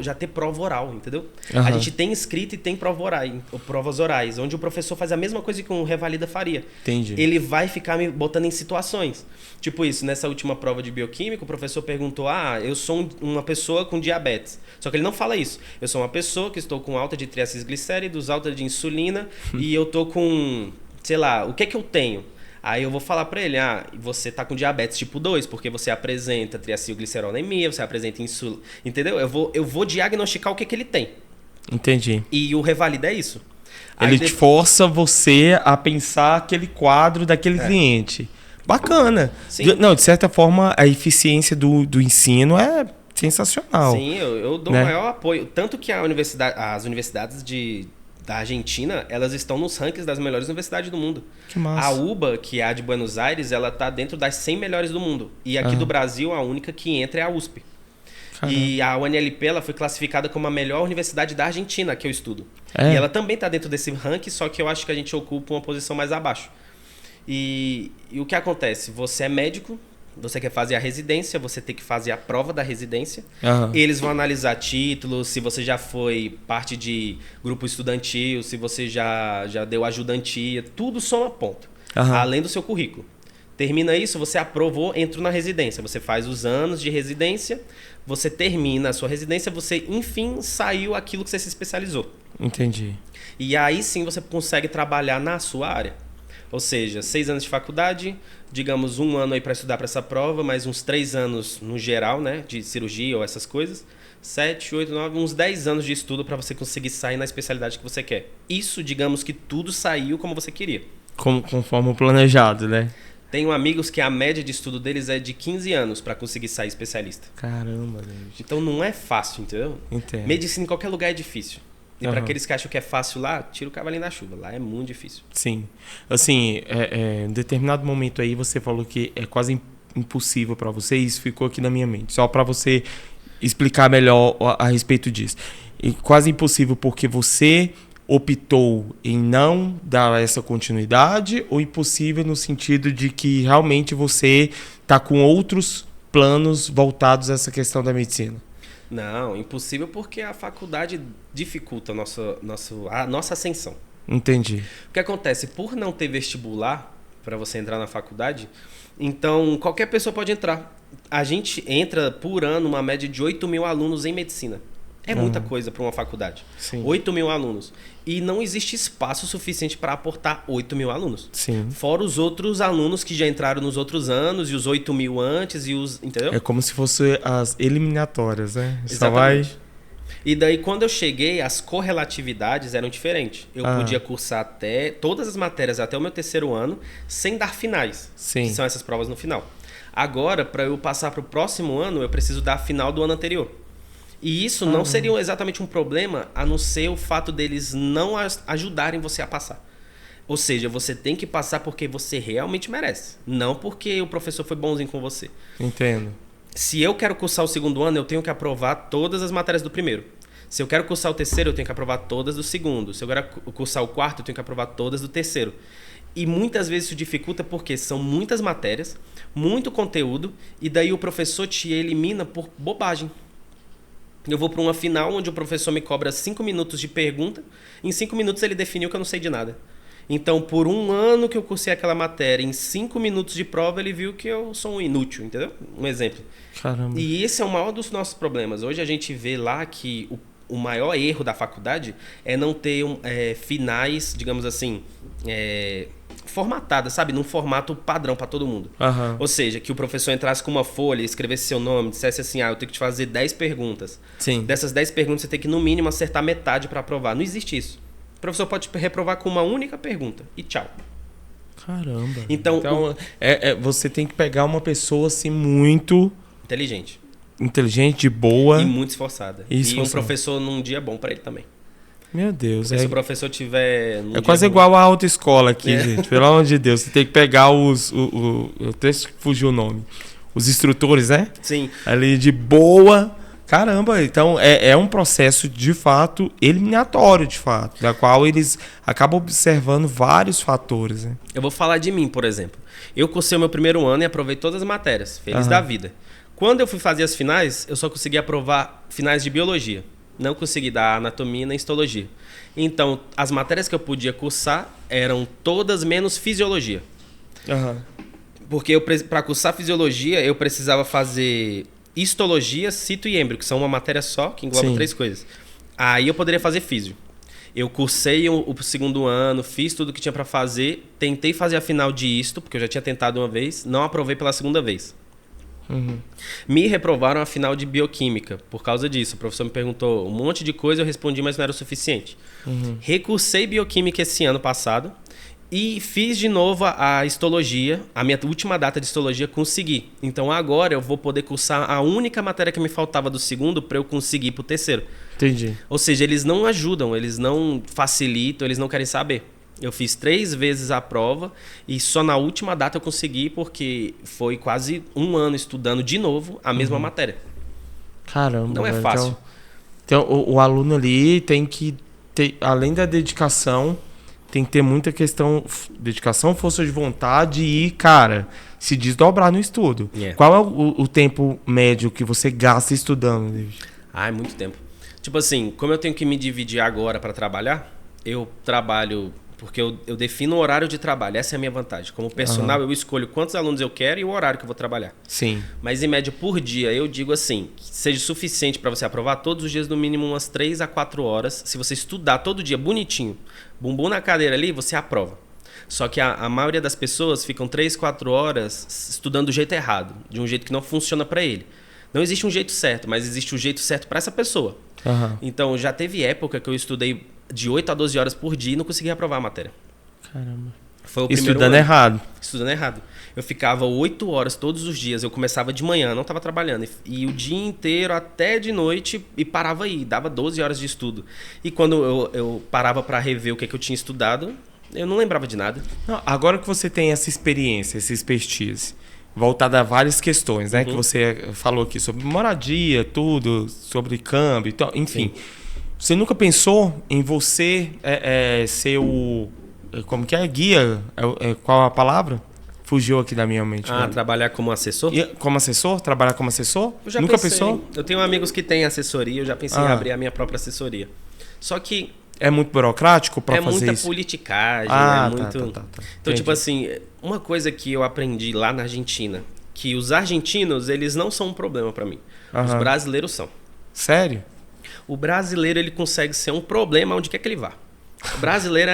S2: já ter prova oral, entendeu? A gente tem escrita e tem provas orais, onde o professor faz a mesma coisa que um Revalida faria.
S1: Entendi.
S2: Ele vai ficar me botando em situações. Tipo isso, nessa última prova de bioquímica, o professor perguntou, eu sou uma pessoa com diabetes. Só que ele não fala isso. Eu sou uma pessoa que estou com alta de triacilglicéridos, alta de insulina, e eu tô com, sei lá, o que é que eu tenho? Aí eu vou falar pra ele, você tá com diabetes tipo 2, porque você apresenta triacilglicerolemia, você apresenta insulina, entendeu? Eu vou diagnosticar o que ele tem.
S1: Entendi.
S2: E o Revalida é isso.
S1: Ele te força você a pensar aquele quadro daquele cliente. Bacana.
S2: Sim.
S1: Não, de certa forma, a eficiência do ensino é sensacional.
S2: Sim, eu dou maior apoio. Tanto que as universidades da Argentina, elas estão nos rankings das melhores universidades do mundo.
S1: Que massa.
S2: A UBA, que é a de Buenos Aires, ela está dentro das 100 melhores do mundo. E aqui do Brasil, a única que entra é a USP. Caramba. E a UNLP, ela foi classificada como a melhor universidade da Argentina, que eu estudo. E ela também está dentro desse ranking, só que eu acho que a gente ocupa uma posição mais abaixo. E o que acontece? Você é médico, Você quer fazer a residência, você tem que fazer a prova da residência.
S1: Aham.
S2: Eles vão analisar títulos, se você já foi parte de grupo estudantil, se você já deu ajudantia, tudo soma ponto.
S1: Aham.
S2: Além do seu currículo. Termina isso, você aprovou, entra na residência. Você faz os anos de residência, você termina a sua residência, você, enfim, saiu aquilo que você se especializou.
S1: Entendi.
S2: E aí sim você consegue trabalhar na sua área. Ou seja, 6 anos de faculdade, digamos 1 ano aí para estudar para essa prova, mais uns 3 anos no geral, né, de cirurgia ou essas coisas. 7, 8, 9, uns 10 anos de estudo para você conseguir sair na especialidade que você quer. Isso, digamos que tudo saiu como você queria.
S1: Conforme o planejado, né?
S2: Tenho amigos que a média de estudo deles é de 15 anos para conseguir sair especialista.
S1: Caramba, gente.
S2: Então não é fácil, entendeu?
S1: Entendo.
S2: Medicina em qualquer lugar é difícil. E para
S1: Aham.
S2: aqueles que acham que é fácil lá, tira o cavalinho da chuva. Lá é muito difícil.
S1: Sim. Assim, em determinado momento aí você falou que é quase impossível para você, e isso ficou aqui na minha mente. Só para você explicar melhor a respeito disso. E quase impossível porque você optou em não dar essa continuidade, ou impossível no sentido de que realmente você está com outros planos voltados a essa questão da medicina?
S2: Não, impossível porque a faculdade dificulta a nossa ascensão.
S1: Entendi.
S2: O que acontece? Por não ter vestibular para você entrar na faculdade, então qualquer pessoa pode entrar. A gente entra por ano uma média de 8 mil alunos em medicina. É muita coisa para uma faculdade.
S1: Sim.
S2: 8 mil alunos. E não existe espaço suficiente para aportar 8 mil alunos.
S1: Sim.
S2: Fora os outros alunos que já entraram nos outros anos, e os 8 mil antes, e os. Entendeu?
S1: É como se fosse as eliminatórias, né? Só
S2: Exatamente.
S1: vai...
S2: E daí, quando eu cheguei, as correlatividades eram diferentes. Eu podia cursar até todas as matérias até o meu 3º ano, sem dar finais.
S1: Sim.
S2: Que são essas provas no final. Agora, para eu passar para o próximo ano, eu preciso dar a final do ano anterior. E isso não seria exatamente um problema, a não ser o fato deles não ajudarem você a passar. Ou seja, você tem que passar porque você realmente merece, não porque o professor foi bonzinho com você.
S1: Entendo.
S2: Se eu quero cursar o 2º ano, eu tenho que aprovar todas as matérias do 1º. Se eu quero cursar o 3º, eu tenho que aprovar todas do 2º. Se eu quero cursar o 4º, eu tenho que aprovar todas do 3º. E muitas vezes isso dificulta porque são muitas matérias, muito conteúdo, e daí o professor te elimina por bobagem. Eu vou para uma final onde o professor me cobra 5 minutos de pergunta. Em 5 minutos ele definiu que eu não sei de nada. Então, por 1 ano que eu cursei aquela matéria, em 5 minutos de prova, ele viu que eu sou um inútil, entendeu? Um exemplo.
S1: Caramba.
S2: E esse é o maior dos nossos problemas. Hoje a gente vê lá que o maior erro da faculdade é não ter finais, digamos assim, formatadas, sabe? Num formato padrão para todo mundo.
S1: Aham.
S2: Ou seja, que o professor entrasse com uma folha, escrevesse seu nome, dissesse assim, eu tenho que te fazer 10 perguntas.
S1: Sim.
S2: Dessas 10 perguntas, você tem que, no mínimo, acertar metade para aprovar. Não existe isso. O professor pode reprovar com uma única pergunta. E tchau.
S1: Caramba.
S2: Então
S1: você tem que pegar uma pessoa assim muito
S2: inteligente.
S1: inteligente, de boa.
S2: E muito esforçada. E um professor num dia bom para ele também.
S1: Meu Deus.
S2: Porque se o professor tiver...
S1: É quase igual a autoescola aqui, gente. Pelo amor de Deus. Você tem que pegar eu até fugiu o nome. Os instrutores, né?
S2: Sim.
S1: Ali de boa. Caramba, então é um processo de fato eliminatório, de fato, da qual eles acabam observando vários fatores, né?
S2: Eu vou falar de mim, por exemplo. Eu cursei o meu 1º ano e aprovei todas as matérias. Feliz da vida. Quando eu fui fazer as finais, eu só consegui aprovar finais de biologia. Não consegui dar anatomia nem histologia. Então, as matérias que eu podia cursar eram todas menos fisiologia. Porque para cursar fisiologia, eu precisava fazer histologia, cito e êmbrio, que são uma matéria só, que engloba 3 coisas. Aí eu poderia fazer físio. Eu cursei o 2º ano, fiz tudo que tinha para fazer, tentei fazer a final de histo, porque eu já tinha tentado uma vez, não aprovei pela 2ª vez. Me reprovaram a final de bioquímica por causa disso. O professor me perguntou um monte de coisa, eu respondi, mas não era o suficiente. Recursei bioquímica esse ano passado e fiz de novo a histologia. A minha última data de histologia consegui. Então agora eu vou poder cursar a única matéria que me faltava do 2º para eu conseguir ir pro 3º.
S1: Entendi.
S2: Ou seja, eles não ajudam, eles não facilitam, eles não querem saber. Eu fiz 3 vezes a prova e só na última data eu consegui porque foi quase 1 ano estudando de novo a mesma matéria.
S1: Caramba.
S2: Não é fácil.
S1: Então o aluno ali tem que ter, além da dedicação, tem que ter muita questão, dedicação, força de vontade e, cara, se desdobrar no estudo. Qual é o tempo médio que você gasta estudando, David?
S2: É muito tempo. Tipo assim, como eu tenho que me dividir agora para trabalhar, eu trabalho... Porque eu defino o horário de trabalho, essa é a minha vantagem. Como personal, eu escolho quantos alunos eu quero e o horário que eu vou trabalhar.
S1: Sim.
S2: Mas em média por dia, eu digo assim, que seja suficiente para você aprovar todos os dias, no mínimo umas 3 a 4 horas. Se você estudar todo dia bonitinho, bumbum na cadeira ali, você aprova. Só que a maioria das pessoas ficam 3, 4 horas estudando do jeito errado, de um jeito que não funciona para ele. Não existe um jeito certo, mas existe o jeito certo para essa pessoa. Então, já teve época que eu estudei de 8 a 12 horas por dia e não conseguia aprovar a matéria.
S1: Caramba.
S2: Foi o primeiro
S1: Estudando
S2: ano.
S1: errado.
S2: Estudando errado. Eu ficava 8 horas todos os dias. Eu começava de manhã, não estava trabalhando. E o dia inteiro até de noite e parava aí. Dava 12 horas de estudo. E quando eu parava para rever o que eu tinha estudado, eu não lembrava de nada.
S1: Não, agora que você tem essa experiência, essa expertise, voltada a várias questões, né? Que você falou aqui sobre moradia, tudo, sobre câmbio, então, enfim. Sim. Você nunca pensou em você ser o... Como que é? Guia? Qual a palavra? Fugiu aqui da minha mente.
S2: Trabalhar como assessor?
S1: Como assessor? Trabalhar como assessor?
S2: Eu já
S1: nunca
S2: pensei.
S1: Pensou?
S2: Eu tenho amigos que têm assessoria, eu já pensei em abrir a minha própria assessoria. Só que...
S1: É muito burocrático para fazer isso?
S2: É muita politicagem, muito... Então, entendi. Tipo assim, uma coisa que eu aprendi lá na Argentina, que os argentinos, eles não são um problema para mim. Os brasileiros são.
S1: Sério?
S2: O brasileiro, ele consegue ser um problema onde quer que ele vá. O brasileiro,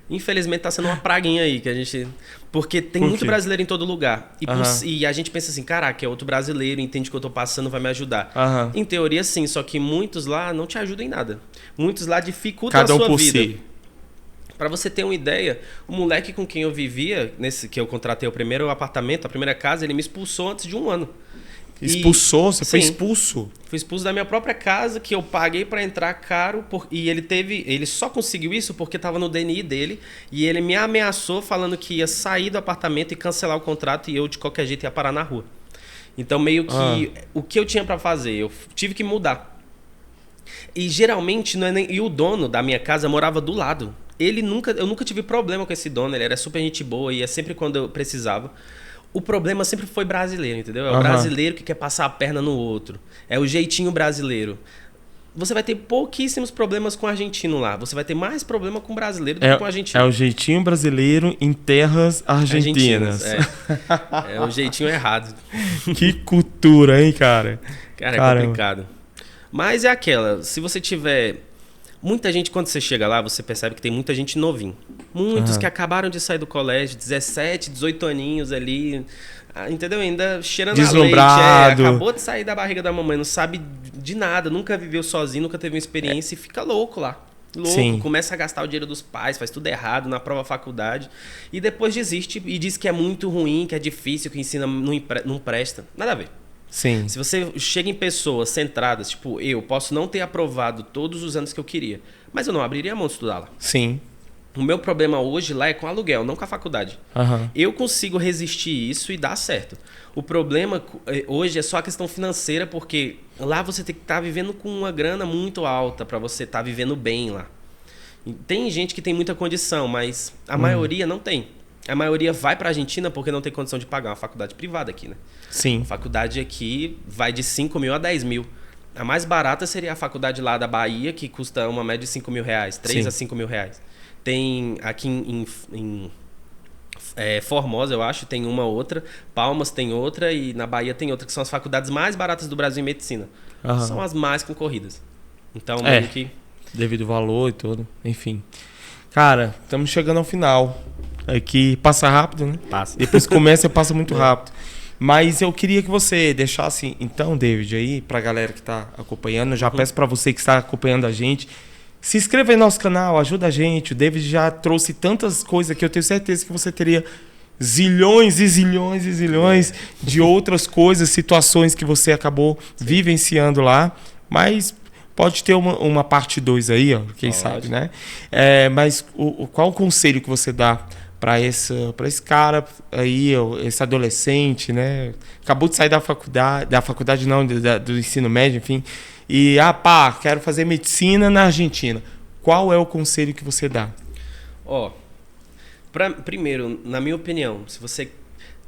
S2: infelizmente, está sendo uma praguinha aí, que a gente... Porque tem muito brasileiro em todo lugar. E a gente pensa assim, caraca, é outro brasileiro, entende o que eu estou passando, vai me ajudar. Em teoria, sim, só que muitos lá não te ajudam em nada. Muitos lá dificultam a sua vida. Si. Para você ter uma ideia, o moleque com quem eu vivia, nesse que eu contratei o primeiro apartamento, a primeira casa, ele me expulsou antes de 1 ano.
S1: Expulsou? Você foi expulso?
S2: Fui expulso da minha própria casa, que eu paguei para entrar caro. E ele só conseguiu isso porque estava no DNI dele. E ele me ameaçou falando que ia sair do apartamento e cancelar o contrato. E eu, de qualquer jeito, ia parar na rua. Então, meio que o que eu tinha para fazer? Eu tive que mudar. E geralmente, e o dono da minha casa morava do lado. Eu nunca tive problema com esse dono. Ele era super gente boa, ia sempre quando eu precisava. O problema sempre foi brasileiro, entendeu? É o brasileiro que quer passar a perna no outro. É o jeitinho brasileiro. Você vai ter pouquíssimos problemas com o argentino lá. Você vai ter mais problema com o brasileiro do que com o argentino.
S1: É o jeitinho brasileiro em terras argentinas.
S2: É o jeitinho errado.
S1: Que cultura, hein, cara?
S2: Cara, é complicado. Mas é aquela, se você tiver... Muita gente, quando você chega lá, você percebe que tem muita gente novinho. Muitos que acabaram de sair do colégio, 17, 18 aninhos ali, entendeu? Ainda cheirando a leite. Acabou de sair da barriga da mamãe, não sabe de nada, nunca viveu sozinho, nunca teve uma experiência e fica louco lá. Louco, começa a gastar o dinheiro dos pais, faz tudo errado, na prova faculdade. E depois desiste e diz que é muito ruim, que é difícil, que ensina não presta. Nada a ver.
S1: Sim.
S2: Se você chega em pessoas centradas, tipo, eu posso não ter aprovado todos os anos que eu queria, mas eu não abriria a mão de estudar lá.
S1: Sim.
S2: O meu problema hoje lá é com aluguel, não com a faculdade. Eu consigo resistir isso e dar certo. O problema hoje é só a questão financeira, porque lá você tem que estar vivendo com uma grana muito alta para você estar vivendo bem lá. E tem gente que tem muita condição, mas a maioria não tem. A maioria vai para a Argentina porque não tem condição de pagar uma faculdade privada aqui, né?
S1: Sim.
S2: A faculdade aqui vai de 5 mil a 10 mil. A mais barata seria a faculdade lá da Bahia, que custa uma média de 5 mil reais, 3 a 5 mil reais. Tem aqui em Formosa, eu acho, tem uma outra. Palmas tem outra e na Bahia tem outra, que são as faculdades mais baratas do Brasil em medicina. São as mais concorridas. Então, meio que...
S1: Devido ao valor e tudo, enfim. Cara, estamos chegando ao final. Aqui passa rápido, né?
S2: Passa.
S1: Depois começa e passa muito rápido. Mas eu queria que você deixasse, então, David, aí, pra galera que tá acompanhando. Eu já peço pra você que está acompanhando a gente, se inscreva aí no nosso canal, ajuda a gente. O David já trouxe tantas coisas que eu tenho certeza que você teria zilhões e zilhões e zilhões de outras coisas, situações que você acabou vivenciando lá. Mas pode ter uma parte 2 aí, ó, quem sabe, né? Mas qual o conselho que você dá para esse cara aí, esse adolescente, né? Acabou de sair da faculdade não, do ensino médio, enfim. E, quero fazer medicina na Argentina. Qual é o conselho que você dá?
S2: Ó, primeiro, na minha opinião, se você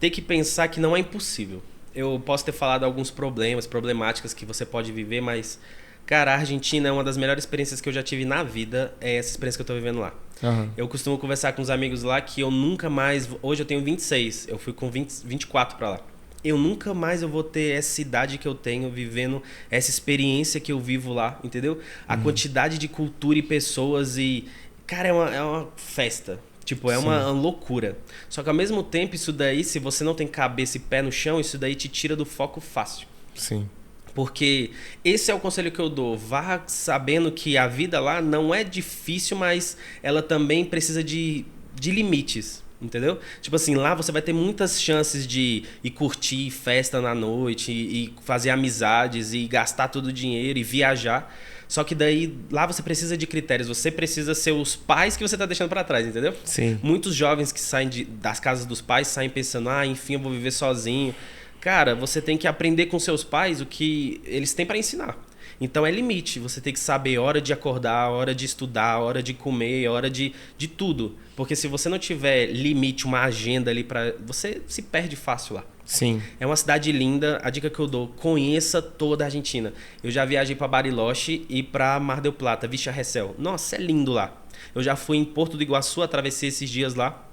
S2: tem que pensar que não é impossível. Eu posso ter falado alguns problemáticas que você pode viver, mas, cara, a Argentina é uma das melhores experiências que eu já tive na vida, é essa experiência que eu tô vivendo lá.
S1: Uhum.
S2: Eu costumo conversar com os amigos lá que eu nunca mais... Hoje eu tenho 26, eu fui com 24 pra lá. Eu nunca mais eu vou ter essa idade que eu tenho vivendo essa experiência que eu vivo lá, entendeu? A quantidade de cultura e pessoas e... Cara, é uma festa. Tipo, é uma loucura. Só que ao mesmo tempo, isso daí, se você não tem cabeça e pé no chão, isso daí te tira do foco fácil.
S1: Sim.
S2: Porque esse é o conselho que eu dou. Vá sabendo que a vida lá não é difícil, mas ela também precisa de limites. Entendeu? Tipo assim, lá você vai ter muitas chances de ir curtir festa na noite, e fazer amizades, e gastar todo o dinheiro, e viajar. Só que daí, lá você precisa de critérios. Você precisa ser os pais que você tá deixando para trás, entendeu?
S1: Sim.
S2: Muitos jovens que saem das casas dos pais saem pensando, enfim, eu vou viver sozinho. Cara, você tem que aprender com seus pais o que eles têm para ensinar. Então é limite, você tem que saber a hora de acordar, a hora de estudar, a hora de comer, a hora de tudo. Porque se você não tiver limite, uma agenda ali você se perde fácil lá.
S1: Sim.
S2: É uma cidade linda, a dica que eu dou, conheça toda a Argentina. Eu já viajei para Bariloche e para Mar del Plata, Villahermosa. Nossa, é lindo lá. Eu já fui em Porto do Iguaçu, atravessei esses dias lá.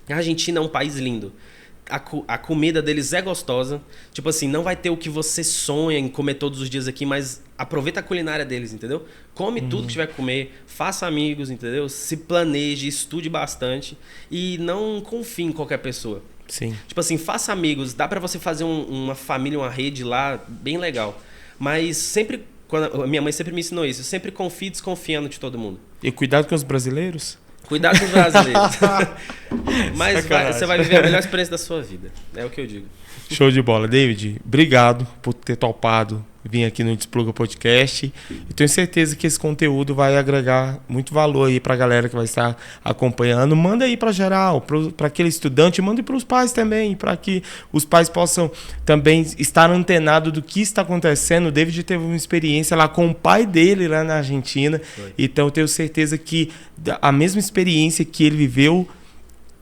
S2: A Argentina é um país lindo. A comida deles é gostosa. Tipo assim, não vai ter o que você sonha em comer todos os dias aqui, mas aproveita a culinária deles, entendeu? Come tudo que tiver que comer, faça amigos, entendeu? Se planeje, estude bastante e não confie em qualquer pessoa.
S1: Sim.
S2: Tipo assim, faça amigos. Dá pra você fazer uma família, uma rede lá bem legal. Mas sempre... Minha mãe sempre me ensinou isso. Sempre confie desconfiando de todo mundo.
S1: E cuidado com os brasileiros.
S2: Cuidado com os brasileiros. Mas você vai viver a melhor experiência da sua vida. É o que eu digo.
S1: Show de bola. David, obrigado por ter topado vir aqui no Despluga Podcast. Eu tenho certeza que esse conteúdo vai agregar muito valor aí para a galera que vai estar acompanhando. Manda aí para geral, para aquele estudante, manda para os pais também, para que os pais possam também estar antenados do que está acontecendo. O David teve uma experiência lá com o pai dele lá na Argentina. Foi. Então eu tenho certeza que a mesma experiência que ele viveu,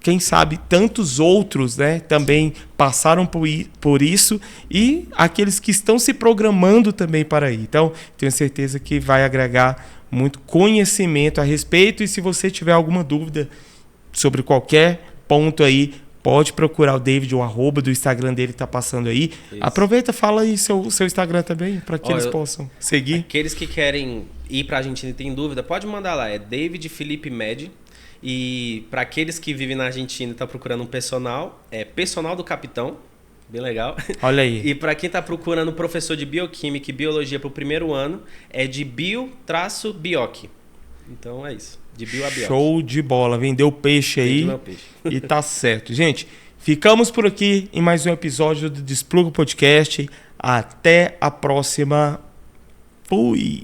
S1: quem sabe tantos outros, né, também passaram por isso, e aqueles que estão se programando também para ir. Então, tenho certeza que vai agregar muito conhecimento a respeito, e se você tiver alguma dúvida sobre qualquer ponto aí, pode procurar o David, o @ do Instagram dele está passando aí. Isso. Aproveita, fala aí seu Instagram também, para que eles possam seguir.
S2: Aqueles que querem ir para a Argentina e tem dúvida, pode mandar lá, é David Felipe Med. E para aqueles que vivem na Argentina e estão procurando um personal, é Personal do Capitão, bem legal.
S1: Olha aí.
S2: E para quem está procurando professor de Bioquímica e Biologia para o primeiro ano, é de Bio-Bioc. Então é isso, de Bio a Bioc.
S1: Show de bola, vendeu peixe aí. Vendeu peixe. E tá certo. Gente, ficamos por aqui em mais um episódio do Despluga Podcast. Até a próxima. Fui!